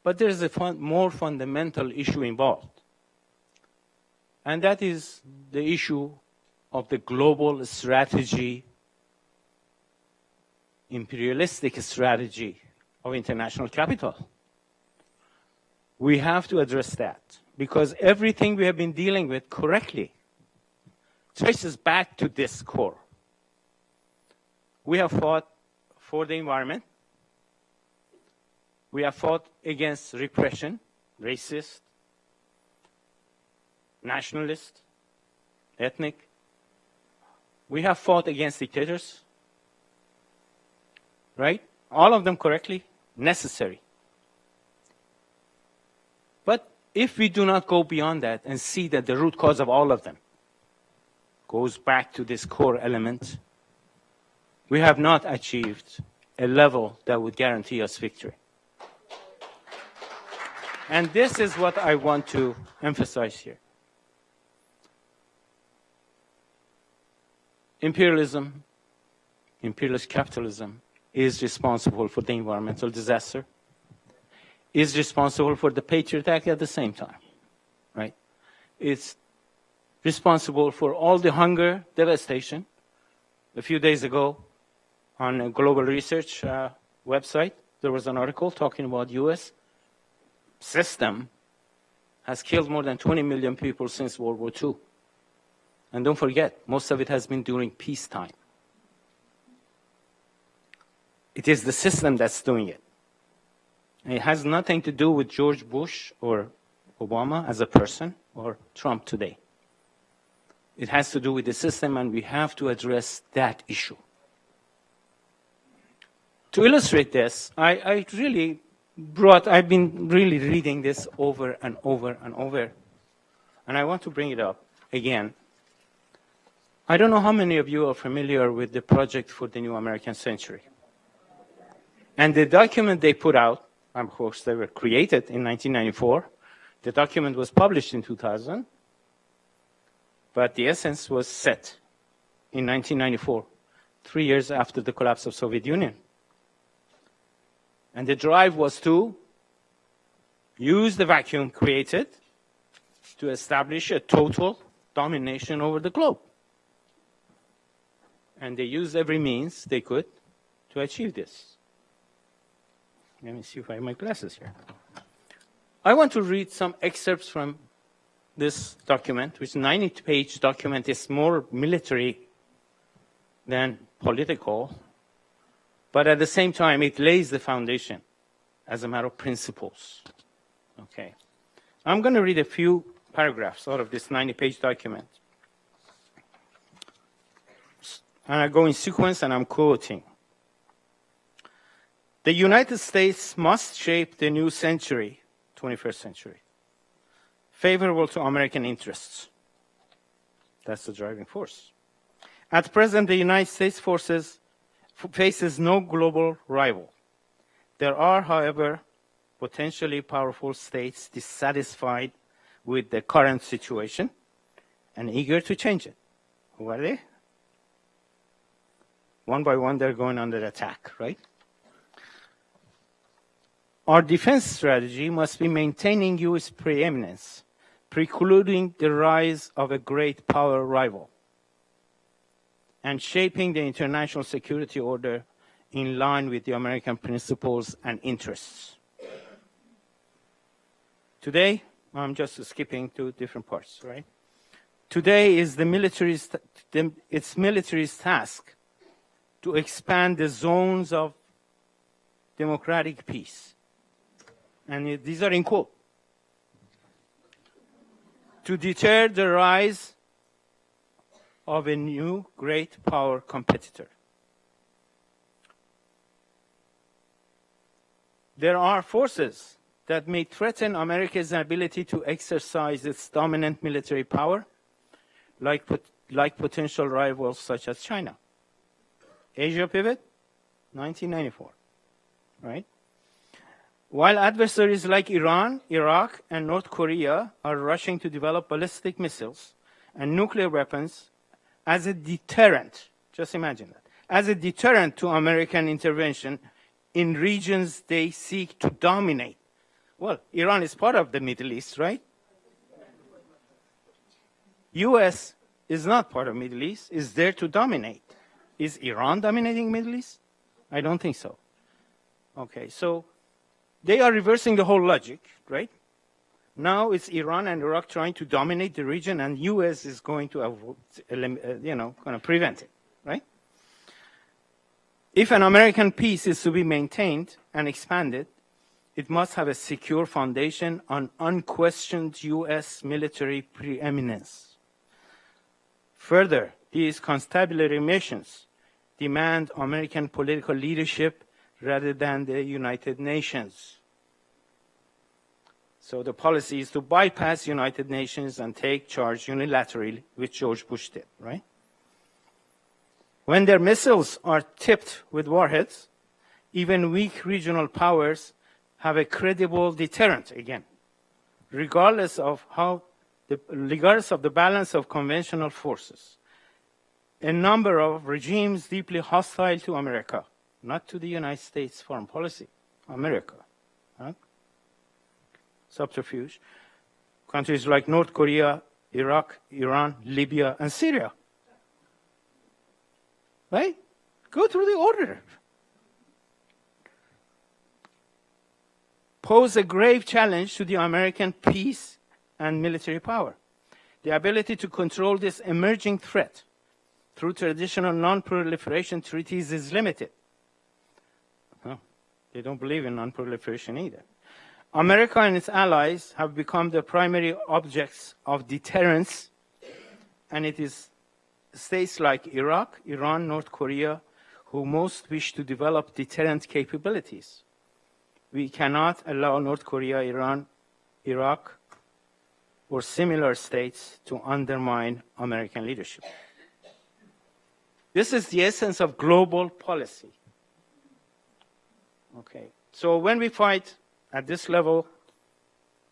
but there's a more fundamental issue involved, and that is the issue of the global strategy, imperialistic strategy of international capital. We have to address that, because everything we have been dealing with correctly traces back to this core. We have fought for the environment. We have fought against repression, racist, nationalist, ethnic. We have fought against dictators, right? All of them correctly, necessary. But if we do not go beyond that and see that the root cause of all of them goes back to this core element, we have not achieved a level that would guarantee us victory. And this is what I want to emphasize here. Imperialism, imperialist capitalism, is responsible for the environmental disaster, is responsible for the Patriot Act at the same time, right? It's responsible for all the hunger, devastation. A few days ago, on a global research website, there was an article talking about U.S. system has killed more than 20 million people since World War II. And don't forget, most of it has been during peacetime. It is the system that's doing it. And it has nothing to do with George Bush or Obama as a person or Trump today. It has to do with the system, and we have to address that issue. To illustrate this, I've been really reading this over and over and over, and I want to bring it up again. I don't know how many of you are familiar with the Project for the New American Century. And the document they put out, of course, they were created in 1994. The document was published in 2000, but the essence was set in 1994, 3 years after the collapse of Soviet Union. And the drive was to use the vacuum created to establish a total domination over the globe. And they used every means they could to achieve this. Let me see if I have my glasses here. I want to read some excerpts from this document, which is a 90-page document. Is more military than political, but at the same time, it lays the foundation as a matter of principles. Okay. I'm going to read a few paragraphs out of this 90-page document. And I go in sequence, and I'm quoting. The United States must shape the new century, 21st century, favorable to American interests. That's the driving force. At present, the United States faces no global rival. There are, however, potentially powerful states dissatisfied with the current situation and eager to change it. Who are they? One by one, they're going under attack, right? Our defense strategy must be maintaining U.S. preeminence, precluding the rise of a great power rival, and shaping the international security order in line with the American principles and interests. Today, I'm just skipping to different parts, right? Today is its military's task to expand the zones of democratic peace. And these are in quote. To deter the rise of a new great power competitor. There are forces that may threaten America's ability to exercise its dominant military power, like potential rivals such as China. Asia Pivot, 1994, right? While adversaries like Iran, Iraq, and North Korea are rushing to develop ballistic missiles and nuclear weapons as a deterrent, just imagine that, as a deterrent to American intervention in regions they seek to dominate. Well, Iran is part of the Middle East, right? U.S. is not part of the Middle East, is there to dominate. Is Iran dominating the Middle East? I don't think so. Okay, so they are reversing the whole logic, right? Now it's Iran and Iraq trying to dominate the region, and U.S. is going to prevent it, right? If an American peace is to be maintained and expanded, it must have a secure foundation on unquestioned U.S. military preeminence. Further, these constabulary missions demand American political leadership rather than the United Nations. So the policy is to bypass United Nations and take charge unilaterally, which George Bush did, right? When their missiles are tipped with warheads, even weak regional powers have a credible deterrent again, regardless of the balance of conventional forces. A number of regimes deeply hostile to America, not to the United States foreign policy, America. Huh? Subterfuge. Countries like North Korea, Iraq, Iran, Libya, and Syria. Right? Go through the order. Pose a grave challenge to the American peace and military power. The ability to control this emerging threat through traditional non-proliferation treaties is limited. Oh, they don't believe in non-proliferation either. America and its allies have become the primary objects of deterrence, and it is states like Iraq, Iran, North Korea who most wish to develop deterrent capabilities. We cannot allow North Korea, Iran, Iraq, or similar states to undermine American leadership. This is the essence of global policy. Okay, so when we fight at this level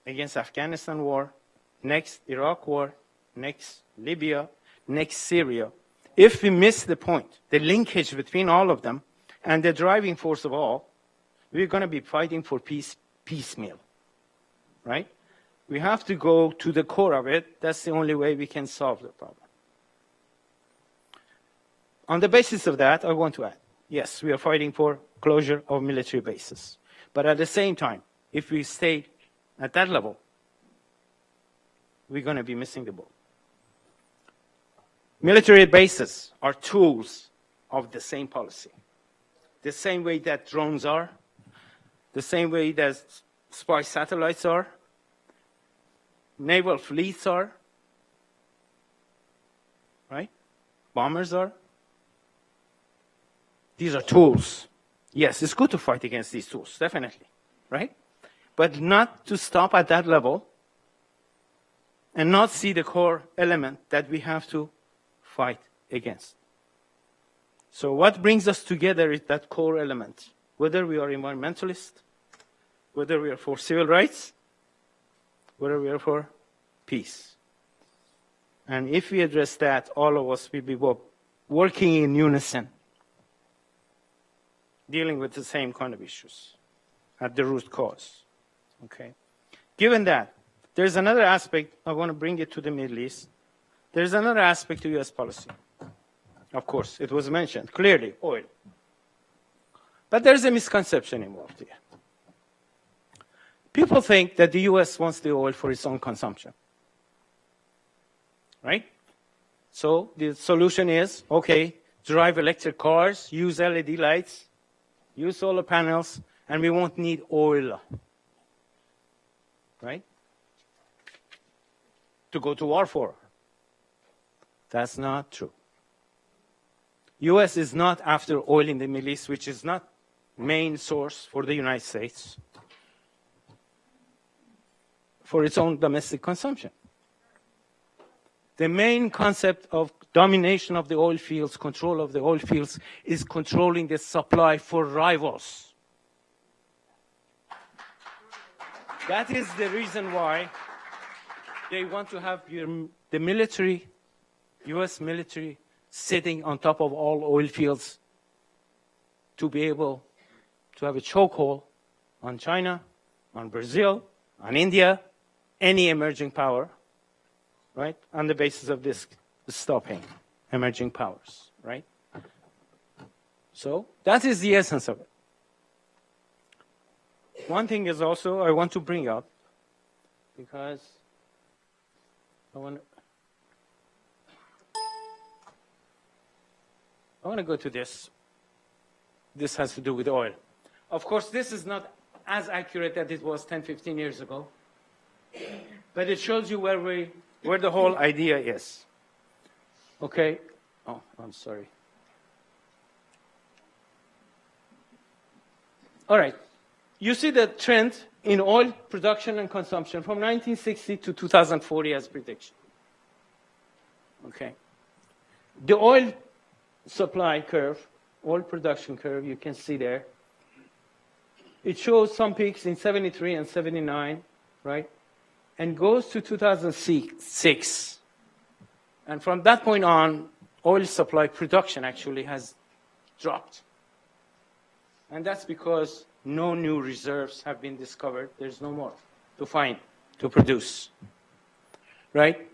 against Afghanistan war, next Iraq war, next Libya, next Syria, if we miss the point, the linkage between all of them and the driving force of all, we're going to be fighting for peace piecemeal, right? We have to go to the core of it. That's the only way we can solve the problem. On the basis of that, I want to add, yes, we are fighting for closure of military bases. But at the same time, if we stay at that level, we're going to be missing the boat. Military bases are tools of the same policy. The same way that drones are, the same way that spy satellites are, naval fleets are, right? Bombers are. These are tools. Yes, it's good to fight against these tools, definitely, right? But not to stop at that level and not see the core element that we have to fight against. So what brings us together is that core element, whether we are environmentalists, whether we are for civil rights, whether we are for peace. And if we address that, all of us will be working in unison, dealing with the same kind of issues at the root cause. Okay. Given that, there's another aspect, I want to bring it to the Middle East. There's another aspect to U.S. policy. Of course, it was mentioned, clearly, oil. But there's a misconception involved here. People think that the U.S. wants the oil for its own consumption. Right? So the solution is, okay, drive electric cars, use LED lights, use solar panels, and we won't need oil. Right? To go to war for. That's not true. U.S. is not after oil in the Middle East, which is not main source for the United States, for its own domestic consumption. The main concept of domination of the oil fields, control of the oil fields, is controlling the supply for rivals. That is the reason why they want to have the military, U.S. military, sitting on top of all oil fields to be able to have a chokehold on China, on Brazil, on India, any emerging power, right, on the basis of this stopping emerging powers, right? So that is the essence of it. One thing is also I want to bring up, because I want to go to this. this has to do with oil. Of course, this is not as accurate as it was 10, 15 years ago, but it shows you where the whole idea is. Okay. Oh, I'm sorry. All right. You see the trend in oil production and consumption from 1960 to 2040 as prediction. Okay. The oil supply curve, oil production curve, you can see there. It shows some peaks in 73 and 79, right? And goes to 2006. And from that point on, oil supply production actually has dropped. And that's because no new reserves have been discovered. There's no more to find, to produce, right?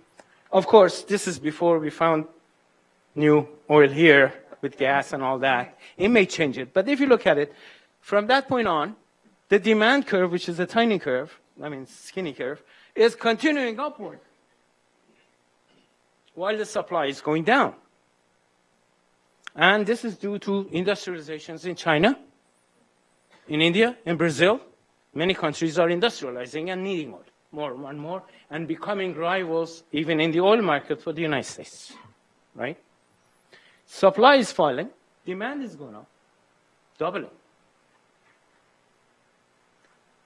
Of course, this is before we found new oil here with gas and all that. It may change it. But if you look at it, from that point on, the demand curve, which is a tiny curve, skinny curve, is continuing upward while the supply is going down. And this is due to industrializations in China, in India, in Brazil. Many countries are industrializing and needing oil more and more and becoming rivals even in the oil market for the United States, right? Supply is falling, demand is going up, doubling.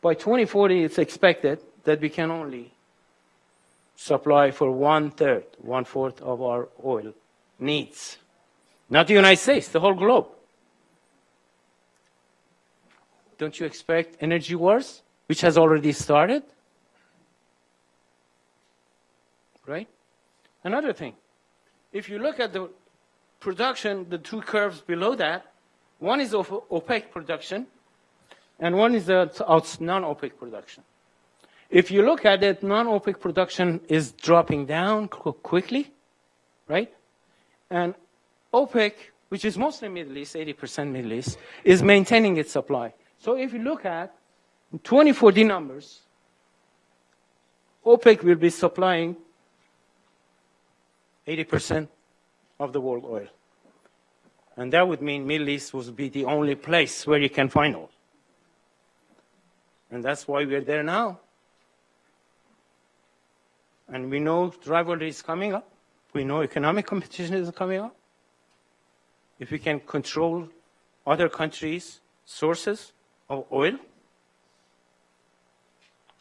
By 2040, it's expected that we can only supply for one-fourth of our oil needs. Not the United States, the whole globe. Don't you expect energy wars, which has already started? Right? Another thing, if you look at the production, the two curves below that, one is of OPEC production, and one is non-OPEC production. If you look at it, non-OPEC production is dropping down quickly, right? And OPEC, which is mostly Middle East, 80% Middle East, is maintaining its supply. So if you look at 2040 numbers, OPEC will be supplying 80% of the world oil. And that would mean Middle East will be the only place where you can find oil. And that's why we're there now. And we know rivalry is coming up. We know economic competition is coming up. If we can control other countries' sources of oil,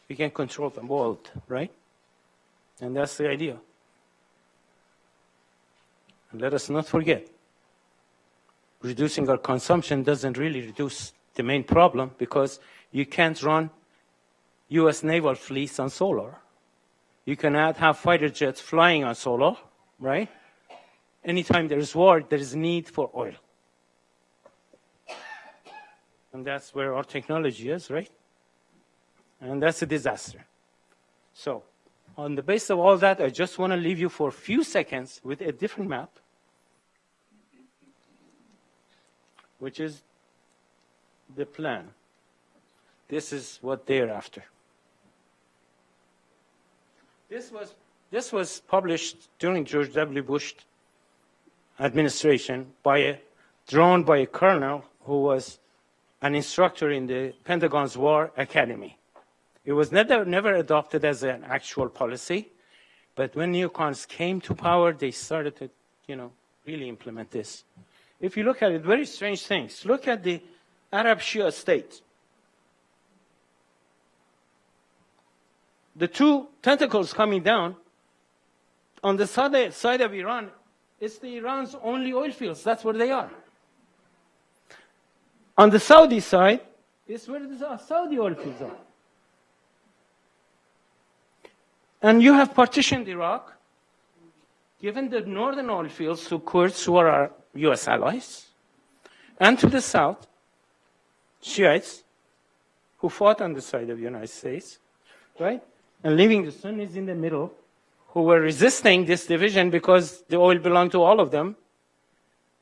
we can control the world, right? And that's the idea. And let us not forget, reducing our consumption doesn't really reduce the main problem because you can't run U.S. naval fleets on solar. You cannot have fighter jets flying on solar, right? Anytime there is war, there is need for oil. And that's where our technology is, right? And that's a disaster. So, on the basis of all that, I just want to leave you for a few seconds with a different map, which is the plan. This is what they're after. This was published during George W. Bush administration drawn by a colonel who was an instructor in the Pentagon's War Academy. It was never adopted as an actual policy, but when neocons came to power, they started to, really implement this. If you look at it, very strange things. Look at the Arab Shia states. The two tentacles coming down, on the side of Iran, it's Iran's only oil fields. That's where they are. On the Saudi side, it's where the Saudi oil fields are. And you have partitioned Iraq, given the northern oil fields to Kurds who are our U.S. allies, and to the south, Shiites who fought on the side of the United States, right? And leaving the Sunnis in the middle, who were resisting this division because the oil belonged to all of them,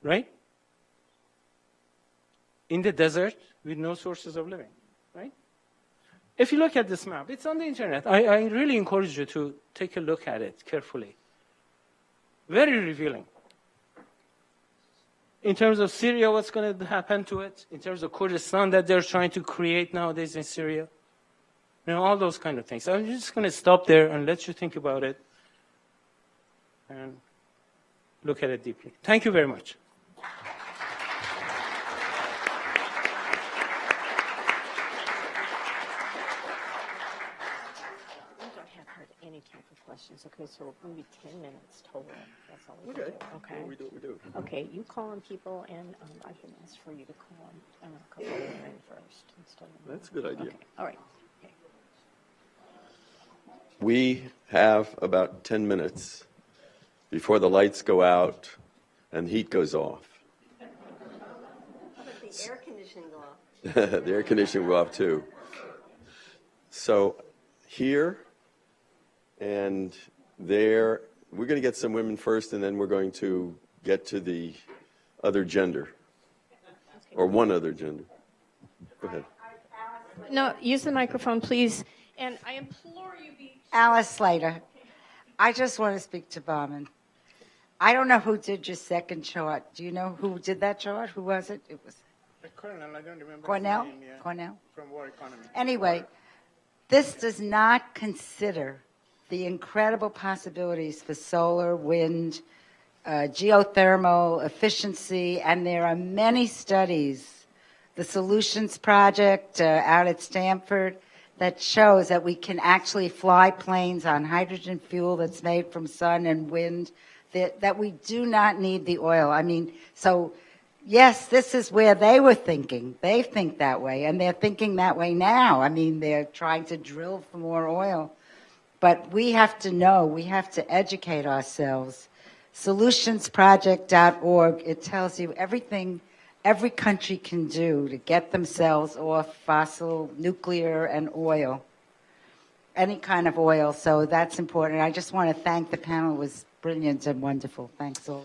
right? In the desert with no sources of living, right? If you look at this map, it's on the internet. I really encourage you to take a look at it carefully. Very revealing. In terms of Syria, what's going to happen to it? In terms of Kurdistan that they're trying to create nowadays in Syria? You know, all those kind of things. I'm just going to stop there and let you think about it and look at it deeply. Thank you very much. We don't have heard any type of questions. Okay, so maybe 10 minutes total. That's all we Okay. do. Okay. Well, we do what we do. Okay, you call on people, and I can ask for you to call on a couple of women first. Instead of That's a good idea. Okay, all right. Okay. We have about 10 minutes before the lights go out and the heat goes off. How about the air conditioning go off? The air conditioning will go off too. So here and there, we're going to get some women first, and then we're going to get to the other gender, or one other gender. Go ahead. No, use the microphone, please. And I implore you be... Alice Slater. I just want to speak to Bahman. I don't know who did your second chart. Do you know who did that chart? Who was it? It was Cornell, I don't remember. Cornell? His name, yeah. Cornell? From War Economy. Anyway, this does not consider the incredible possibilities for solar, wind, geothermal efficiency, and there are many studies, the Solutions Project out at Stanford, that shows that we can actually fly planes on hydrogen fuel that's made from sun and wind, that we do not need the oil. I mean, so yes, this is where they were thinking. They think that way, and they're thinking that way now. I mean, they're trying to drill for more oil. But we have to know, we have to educate ourselves. Solutionsproject.org, it tells you everything every country can do to get themselves off fossil, nuclear, and oil. Any kind of oil, so that's important. I just want to thank the panel. It was brilliant and wonderful. Thanks all.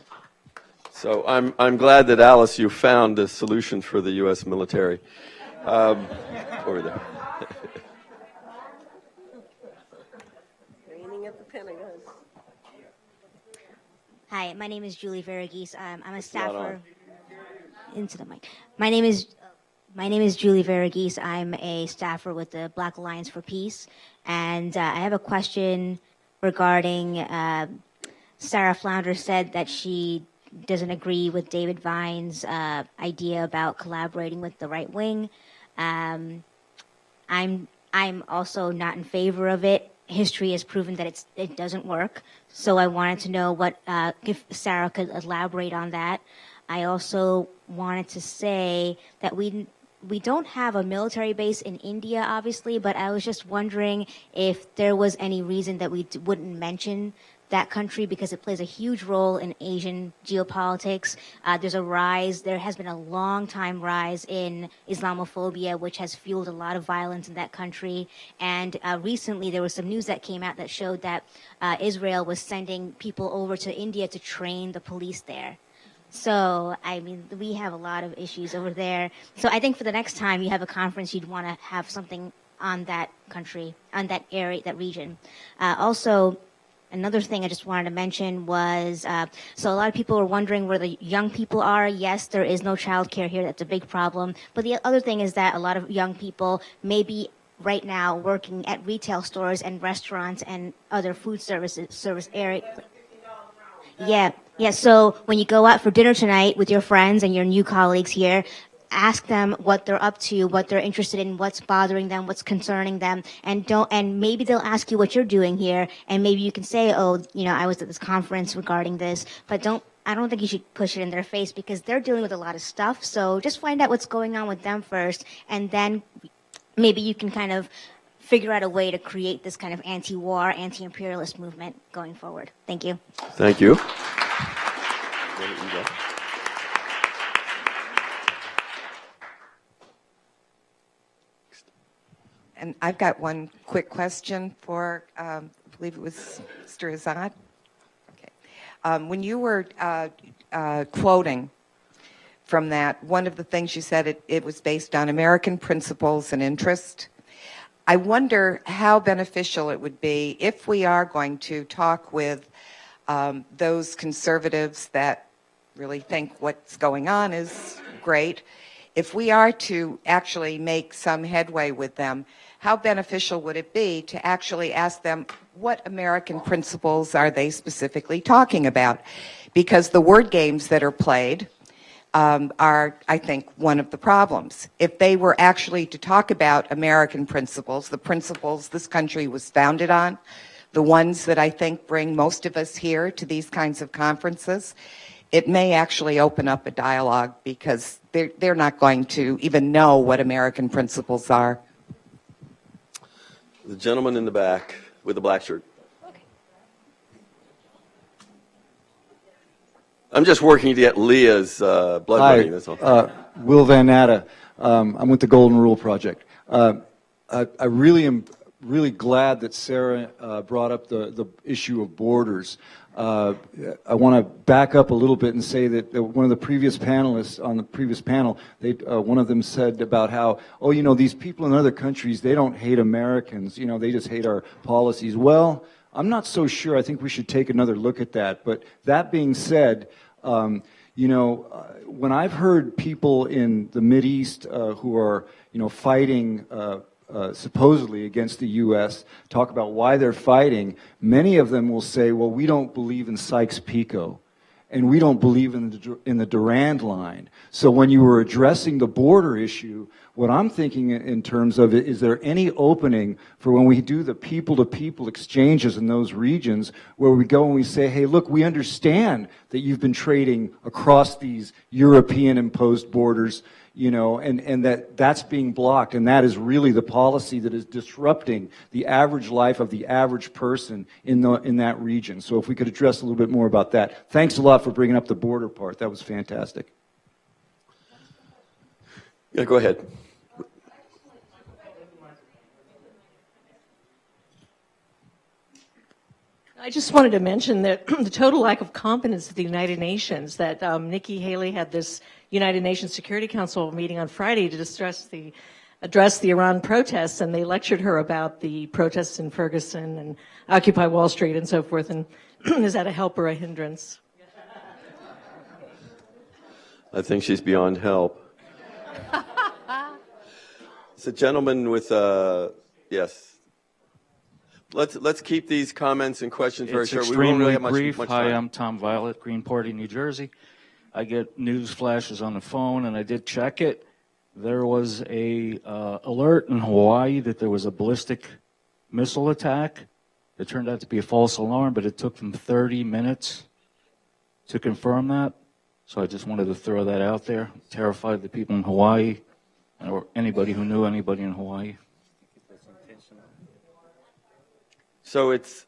So I'm glad that, Alice, you found a solution for the U.S. military over there. Training at the Pentagon. Hi, my name is Julie Veragis. I'm a not staffer. on. Into the mic. My name is Julie Veragis. I'm a staffer with the Black Alliance for Peace, and I have a question regarding Sara Flounders said that she doesn't agree with David Vine's idea about collaborating with the right wing. I'm also not in favor of it. History has proven that it doesn't work. So I wanted to know what if Sara could elaborate on that. I also wanted to say that we don't have a military base in India, obviously, but I was just wondering if there was any reason that we wouldn't mention that country because it plays a huge role in Asian geopolitics. There has been a long time rise in Islamophobia, which has fueled a lot of violence in that country. And recently there was some news that came out that showed that Israel was sending people over to India to train the police there. So, I mean, we have a lot of issues over there. So I think for the next time you have a conference, you'd want to have something on that country, on that area, that region. Also, another thing I just wanted to mention was, so a lot of people are wondering where the young people are. Yes, there is no childcare here. That's a big problem. But the other thing is that a lot of young people may be right now working at retail stores and restaurants and other food service area. Yeah. So when you go out for dinner tonight with your friends and your new colleagues here, ask them what they're up to, what they're interested in, what's bothering them, what's concerning them, and maybe they'll ask you what you're doing here, and maybe you can say, oh, I was at this conference regarding this, but I don't think you should push it in their face because they're dealing with a lot of stuff. So just find out what's going on with them first, and then maybe you can kind of figure out a way to create this kind of anti-war, anti-imperialist movement going forward. Thank you. Thank you. And I've got one quick question for, I believe it was Mr. Azad. Okay. When you were quoting from that, one of the things you said, it was based on American principles and interest. I wonder how beneficial it would be if we are going to talk with those conservatives that really think what's going on is great. If we are to actually make some headway with them, how beneficial would it be to actually ask them what American principles are they specifically talking about? Because the word games that are played are, I think, one of the problems. If they were actually to talk about American principles, the principles this country was founded on, the ones that I think bring most of us here to these kinds of conferences, it may actually open up a dialogue because they're not going to even know what American principles are. The gentleman in the back with the black shirt. I'm just working to get Leah's blood running. That's all. Will Van Natta. I'm with the Golden Rule Project. I really am glad that Sara brought up the issue of borders. I want to back up a little bit and say that one of the previous panelists on the previous panel, one of them said about how, these people in other countries, they don't hate Americans, they just hate our policies. Well, I'm not so sure. I think we should take another look at that. But that being said, when I've heard people in the Mideast who are, fighting supposedly against the U.S. talk about why they're fighting, many of them will say, well, we don't believe in Sykes-Picot, and we don't believe in the Durand Line. So when you were addressing the border issue, what I'm thinking in terms of it, is there any opening for when we do the people-to-people exchanges in those regions where we go and we say, hey, look, we understand that you've been trading across these European-imposed borders, and that's being blocked, and that is really the policy that is disrupting the average life of the average person in that region. So if we could address a little bit more about that. Thanks a lot for bringing up the border part. That was fantastic. Yeah, go ahead. I just wanted to mention that the total lack of competence at the United Nations, that Nikki Haley had this United Nations Security Council meeting on Friday to address the Iran protests, and they lectured her about the protests in Ferguson and Occupy Wall Street and so forth, and is that a help or a hindrance? I think she's beyond help. It's a gentleman with, yes. Let's keep these comments and questions very short. We won't really have much time. Hi, I'm Tom Violet, Green Party, New Jersey. I get news flashes on the phone, and I did check it. There was a alert in Hawaii that there was a ballistic missile attack. It turned out to be a false alarm, but it took them 30 minutes to confirm that. So I just wanted to throw that out there. Terrified the people in Hawaii, or anybody who knew anybody in Hawaii. So it's.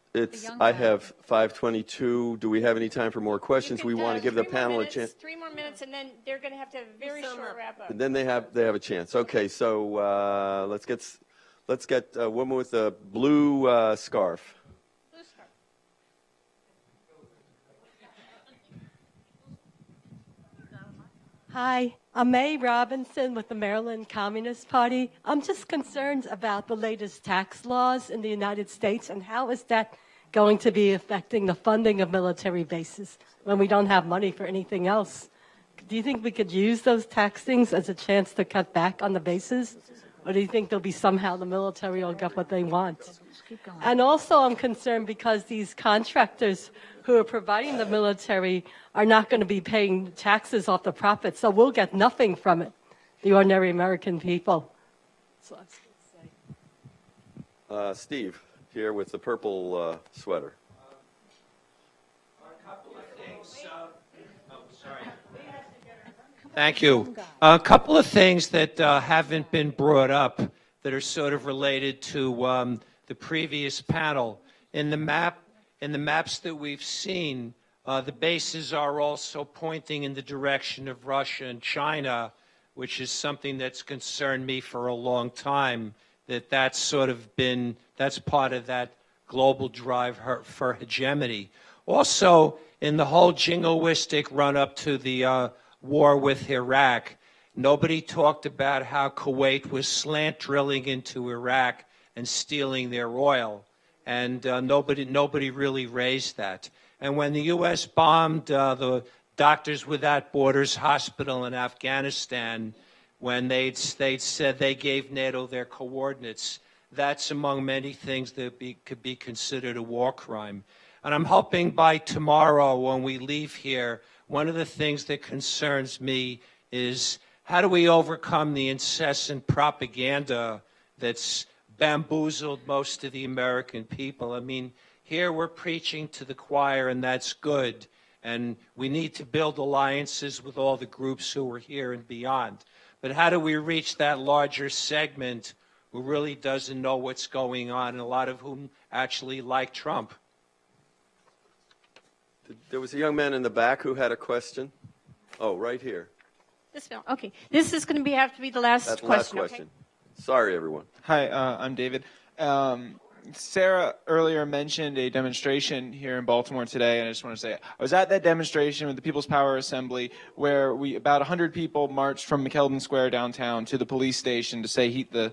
I have 5:22. Do we have any time for more questions? We want to give the panel a chance. 3 more minutes, and then they're going to have a very short wrap up. And then they have a chance. Okay, so let's get a woman with a blue scarf. Blue scarf. Hi, I'm Mae Robinson with the Maryland Communist Party. I'm just concerned about the latest tax laws in the United States and how is that going to be affecting the funding of military bases when we don't have money for anything else. Do you think we could use those tax things as a chance to cut back on the bases? Or do you think there'll be somehow the military will get what they want? And also I'm concerned because these contractors who are providing the military are not going to be paying taxes off the profits, so we'll get nothing from it, the ordinary American people. So that's what Steve, here with the purple sweater. Thank you. A couple of things that haven't been brought up that are sort of related to the previous panel. In the maps that we've seen, the bases are also pointing in the direction of Russia and China, which is something that's concerned me for a long time, that's part of that global drive for hegemony. Also, in the whole jingoistic run-up to the war with Iraq, nobody talked about how Kuwait was slant drilling into Iraq and stealing their oil. And nobody really raised that. And when the U.S. bombed the Doctors Without Borders hospital in Afghanistan when they said they gave NATO their coordinates. That's among many things that could be considered a war crime. And I'm hoping by tomorrow when we leave here, one of the things that concerns me is how do we overcome the incessant propaganda that's bamboozled most of the American people? I mean, here we're preaching to the choir, and that's good. And we need to build alliances with all the groups who are here and beyond. But how do we reach that larger segment who really doesn't know what's going on, and a lot of whom actually like Trump? There was a young man in the back who had a question. Oh, right here. This film. Okay. This is going to have to be the last That's the question. last question. Sorry, everyone. Hi, I'm David. Sarah earlier mentioned a demonstration here in Baltimore today, and I just want to say I was at that demonstration with the People's Power Assembly where about 100 people marched from McKeldin Square downtown to the police station to say heat the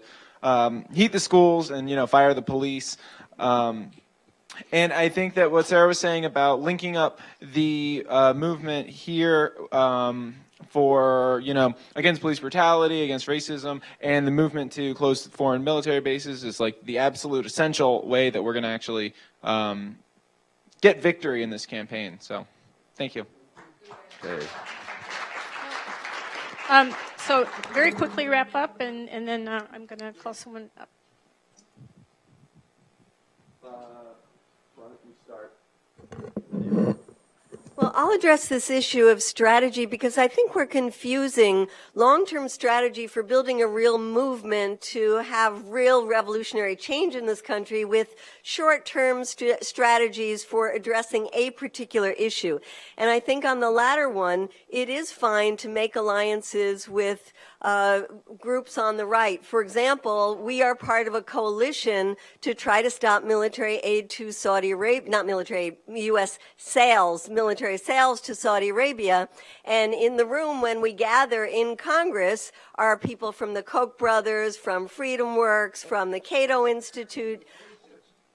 schools and fire the police. And I think that what Sarah was saying about linking up the movement here for, against police brutality, against racism, and the movement to close foreign military bases is like the absolute essential way that we're going to actually get victory in this campaign. So, thank you. Okay. So very quickly wrap up, and then I'm going to call someone up. Well, I'll address this issue of strategy because I think we're confusing long-term strategy for building a real movement to have real revolutionary change in this country with short-term strategies for addressing a particular issue. And I think on the latter one, it is fine to make alliances with groups on the right. For example, we are part of a coalition to try to stop military aid to Saudi Arabia, not military aid, U.S. sales, military sales to Saudi Arabia. And in the room when we gather in Congress are people from the Koch brothers, from Freedom Works, from the Cato Institute.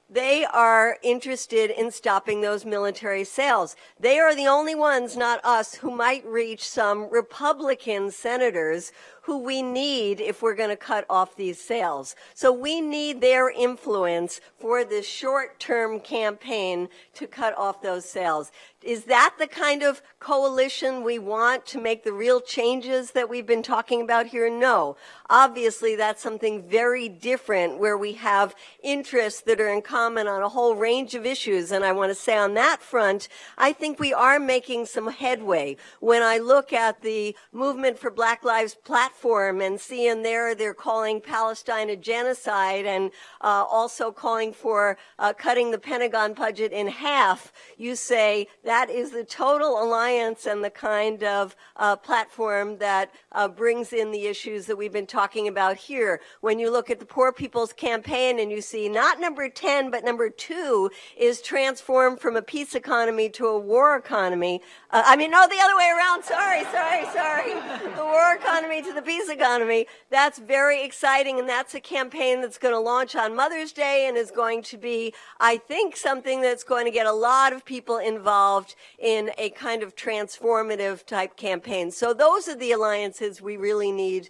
They are interested in stopping those military sales. They are the only ones, not us, who might reach some Republican senators who we need if we're going to cut off these sales. So we need their influence for this short-term campaign to cut off those sales. Is that the kind of coalition we want to make the real changes that we've been talking about here? No. Obviously, that's something very different where we have interests that are in common on a whole range of issues. And I want to say on that front, I think we are making some headway. When I look at the Movement for Black Lives platform and see in there they're calling Palestine a genocide and also calling for cutting the Pentagon budget in half, you say that is the total alliance and the kind of platform that brings in the issues that we've been talking about here. When you look at the Poor People's Campaign and you see not number 10, but number 2 is transform from a peace economy to a war economy. The other way around. Sorry. The war economy to the peace economy. That's very exciting, and that's a campaign that's going to launch on Mother's Day and is going to be, I think, something that's going to get a lot of people involved in a kind of transformative type campaign. So those are the alliances we really need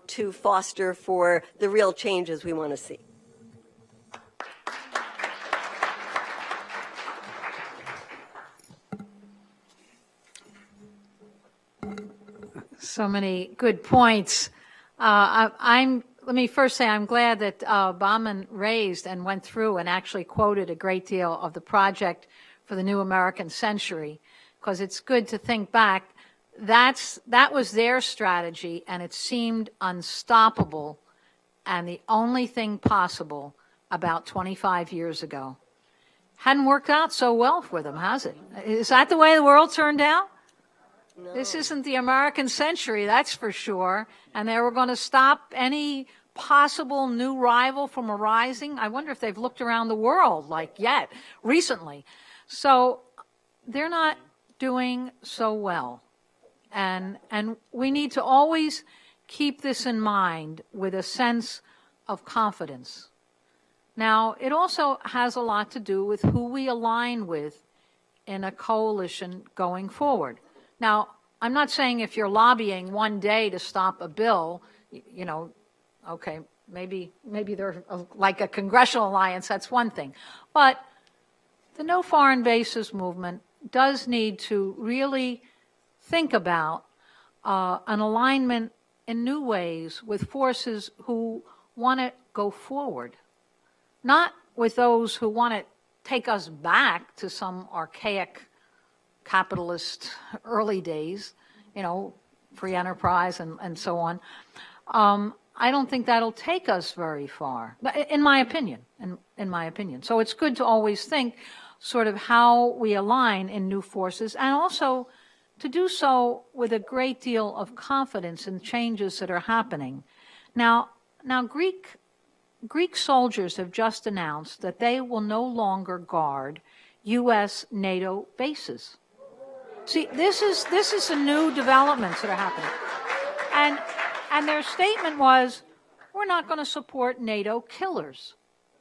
to foster for the real changes we want to see. So many good points. Let me first say I'm glad that Bahman raised and went through and actually quoted a great deal of the project for the New American Century, because it's good to think back. That was their strategy, and it seemed unstoppable and the only thing possible about 25 years ago. Hadn't worked out so well for them, has it? Is that the way the world turned out? No. This isn't the American century, that's for sure. And they were going to stop any possible new rival from arising. I wonder if they've looked around the world recently. So they're not doing so well. And we need to always keep this in mind with a sense of confidence. Now, it also has a lot to do with who we align with in a coalition going forward. Now, I'm not saying if you're lobbying one day to stop a bill, you know, okay, maybe they're like a congressional alliance, that's one thing. But the No Foreign Bases movement does need to really think about an alignment in new ways with forces who want to go forward, not with those who want to take us back to some archaic capitalist early days, you know, free enterprise and so on. I don't think that'll take us very far, in my opinion, in my opinion. So it's good to always think sort of how we align in new forces, and also to do so with a great deal of confidence in changes that are happening. Now Greek soldiers have just announced that they will no longer guard U.S. NATO bases. See, this is a new developments that are happening. And their statement was, we're not going to support NATO killers.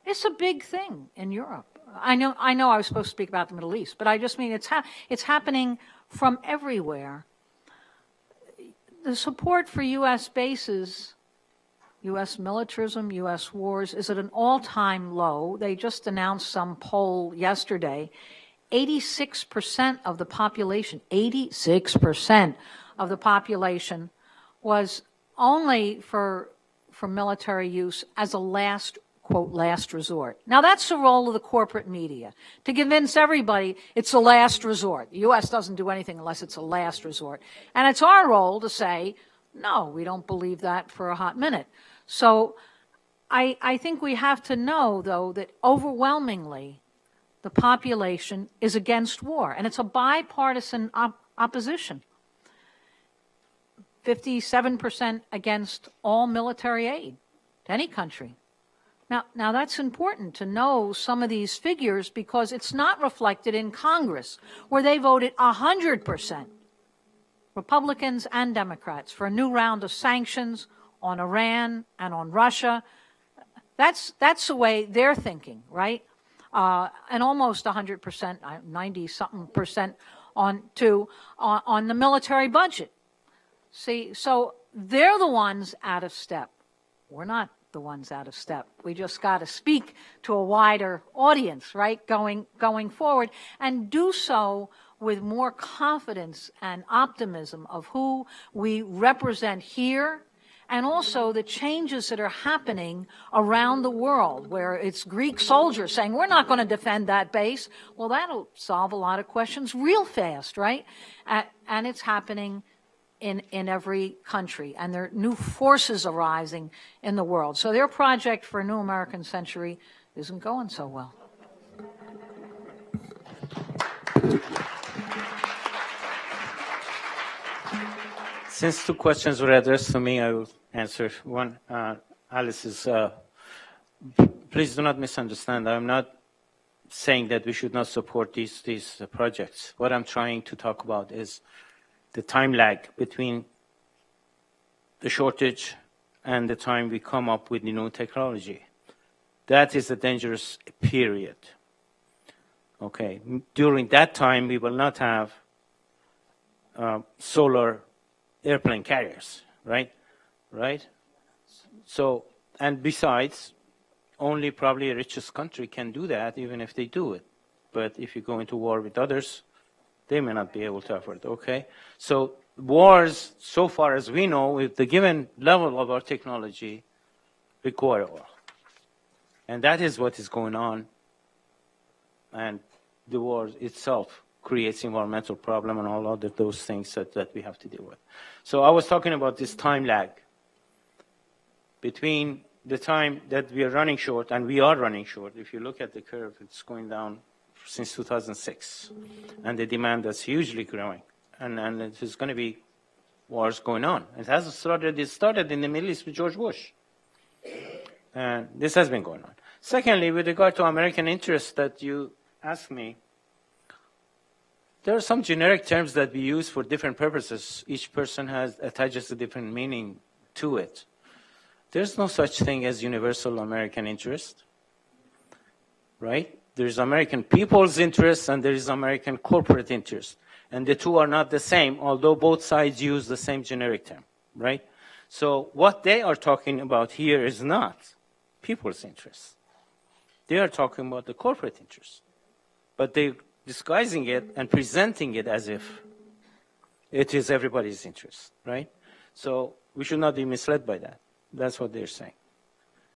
It's a big thing in Europe. I know I was supposed to speak about the Middle East, but I just mean it's happening from everywhere. The support for U.S. bases, U.S. militarism, U.S. wars is at an all-time low. They just announced some poll yesterday. 86% of the population, 86% of the population was only for military use as a last, quote, last resort. Now that's the role of the corporate media, to convince everybody it's a last resort. The U.S. doesn't do anything unless it's a last resort. And it's our role to say, no, we don't believe that for a hot minute. So I think we have to know, though, that overwhelmingly the population is against war, and it's a bipartisan opposition. 57% against all military aid to any country. Now that's important to know some of these figures, because it's not reflected in Congress, where they voted 100%, Republicans and Democrats, for a new round of sanctions on Iran and on Russia. That's the way they're thinking, right? And almost 100%, 90-something% on the military budget. See, so they're the ones out of step. We're not the ones out of step. We just got to speak to a wider audience, right, going forward, and do so with more confidence and optimism of who we represent here, and also the changes that are happening around the world, where it's Greek soldiers saying, we're not going to defend that base. Well, that'll solve a lot of questions real fast, right? And it's happening in every country, and there are new forces arising in the world. So their project for a new American century isn't going so well. Since two questions were addressed to me, I will answer one. Alice is, please do not misunderstand. I'm not saying that we should not support these projects. What I'm trying to talk about is the time lag between the shortage and the time we come up with the new technology. That is a dangerous period. Okay, during that time, we will not have solar airplane carriers, right? So, and besides, only probably the richest country can do that, even if they do it. But if you go into war with others, they may not be able to afford it, okay? So wars, so far as we know, with the given level of our technology, require oil. And that is what is going on. And the war itself creates environmental problem and all other those things that we have to deal with. So I was talking about this time lag between the time that we are running short, and we are running short. If you look at the curve, it's going down since 2006, and the demand is hugely growing, and there's going to be wars going on. It started in the Middle East with George Bush, and this has been going on. Secondly, with regard to American interests that you asked me, there are some generic terms that we use for different purposes. Each person attaches a different meaning to it. There's no such thing as universal American interest, right? There's American people's interest and there is American corporate interest. And the two are not the same, although both sides use the same generic term, right? So what they are talking about here is not people's interests. They are talking about the corporate interests. But they're disguising it and presenting it as if it is everybody's interest, right? So we should not be misled by that. That's what they're saying.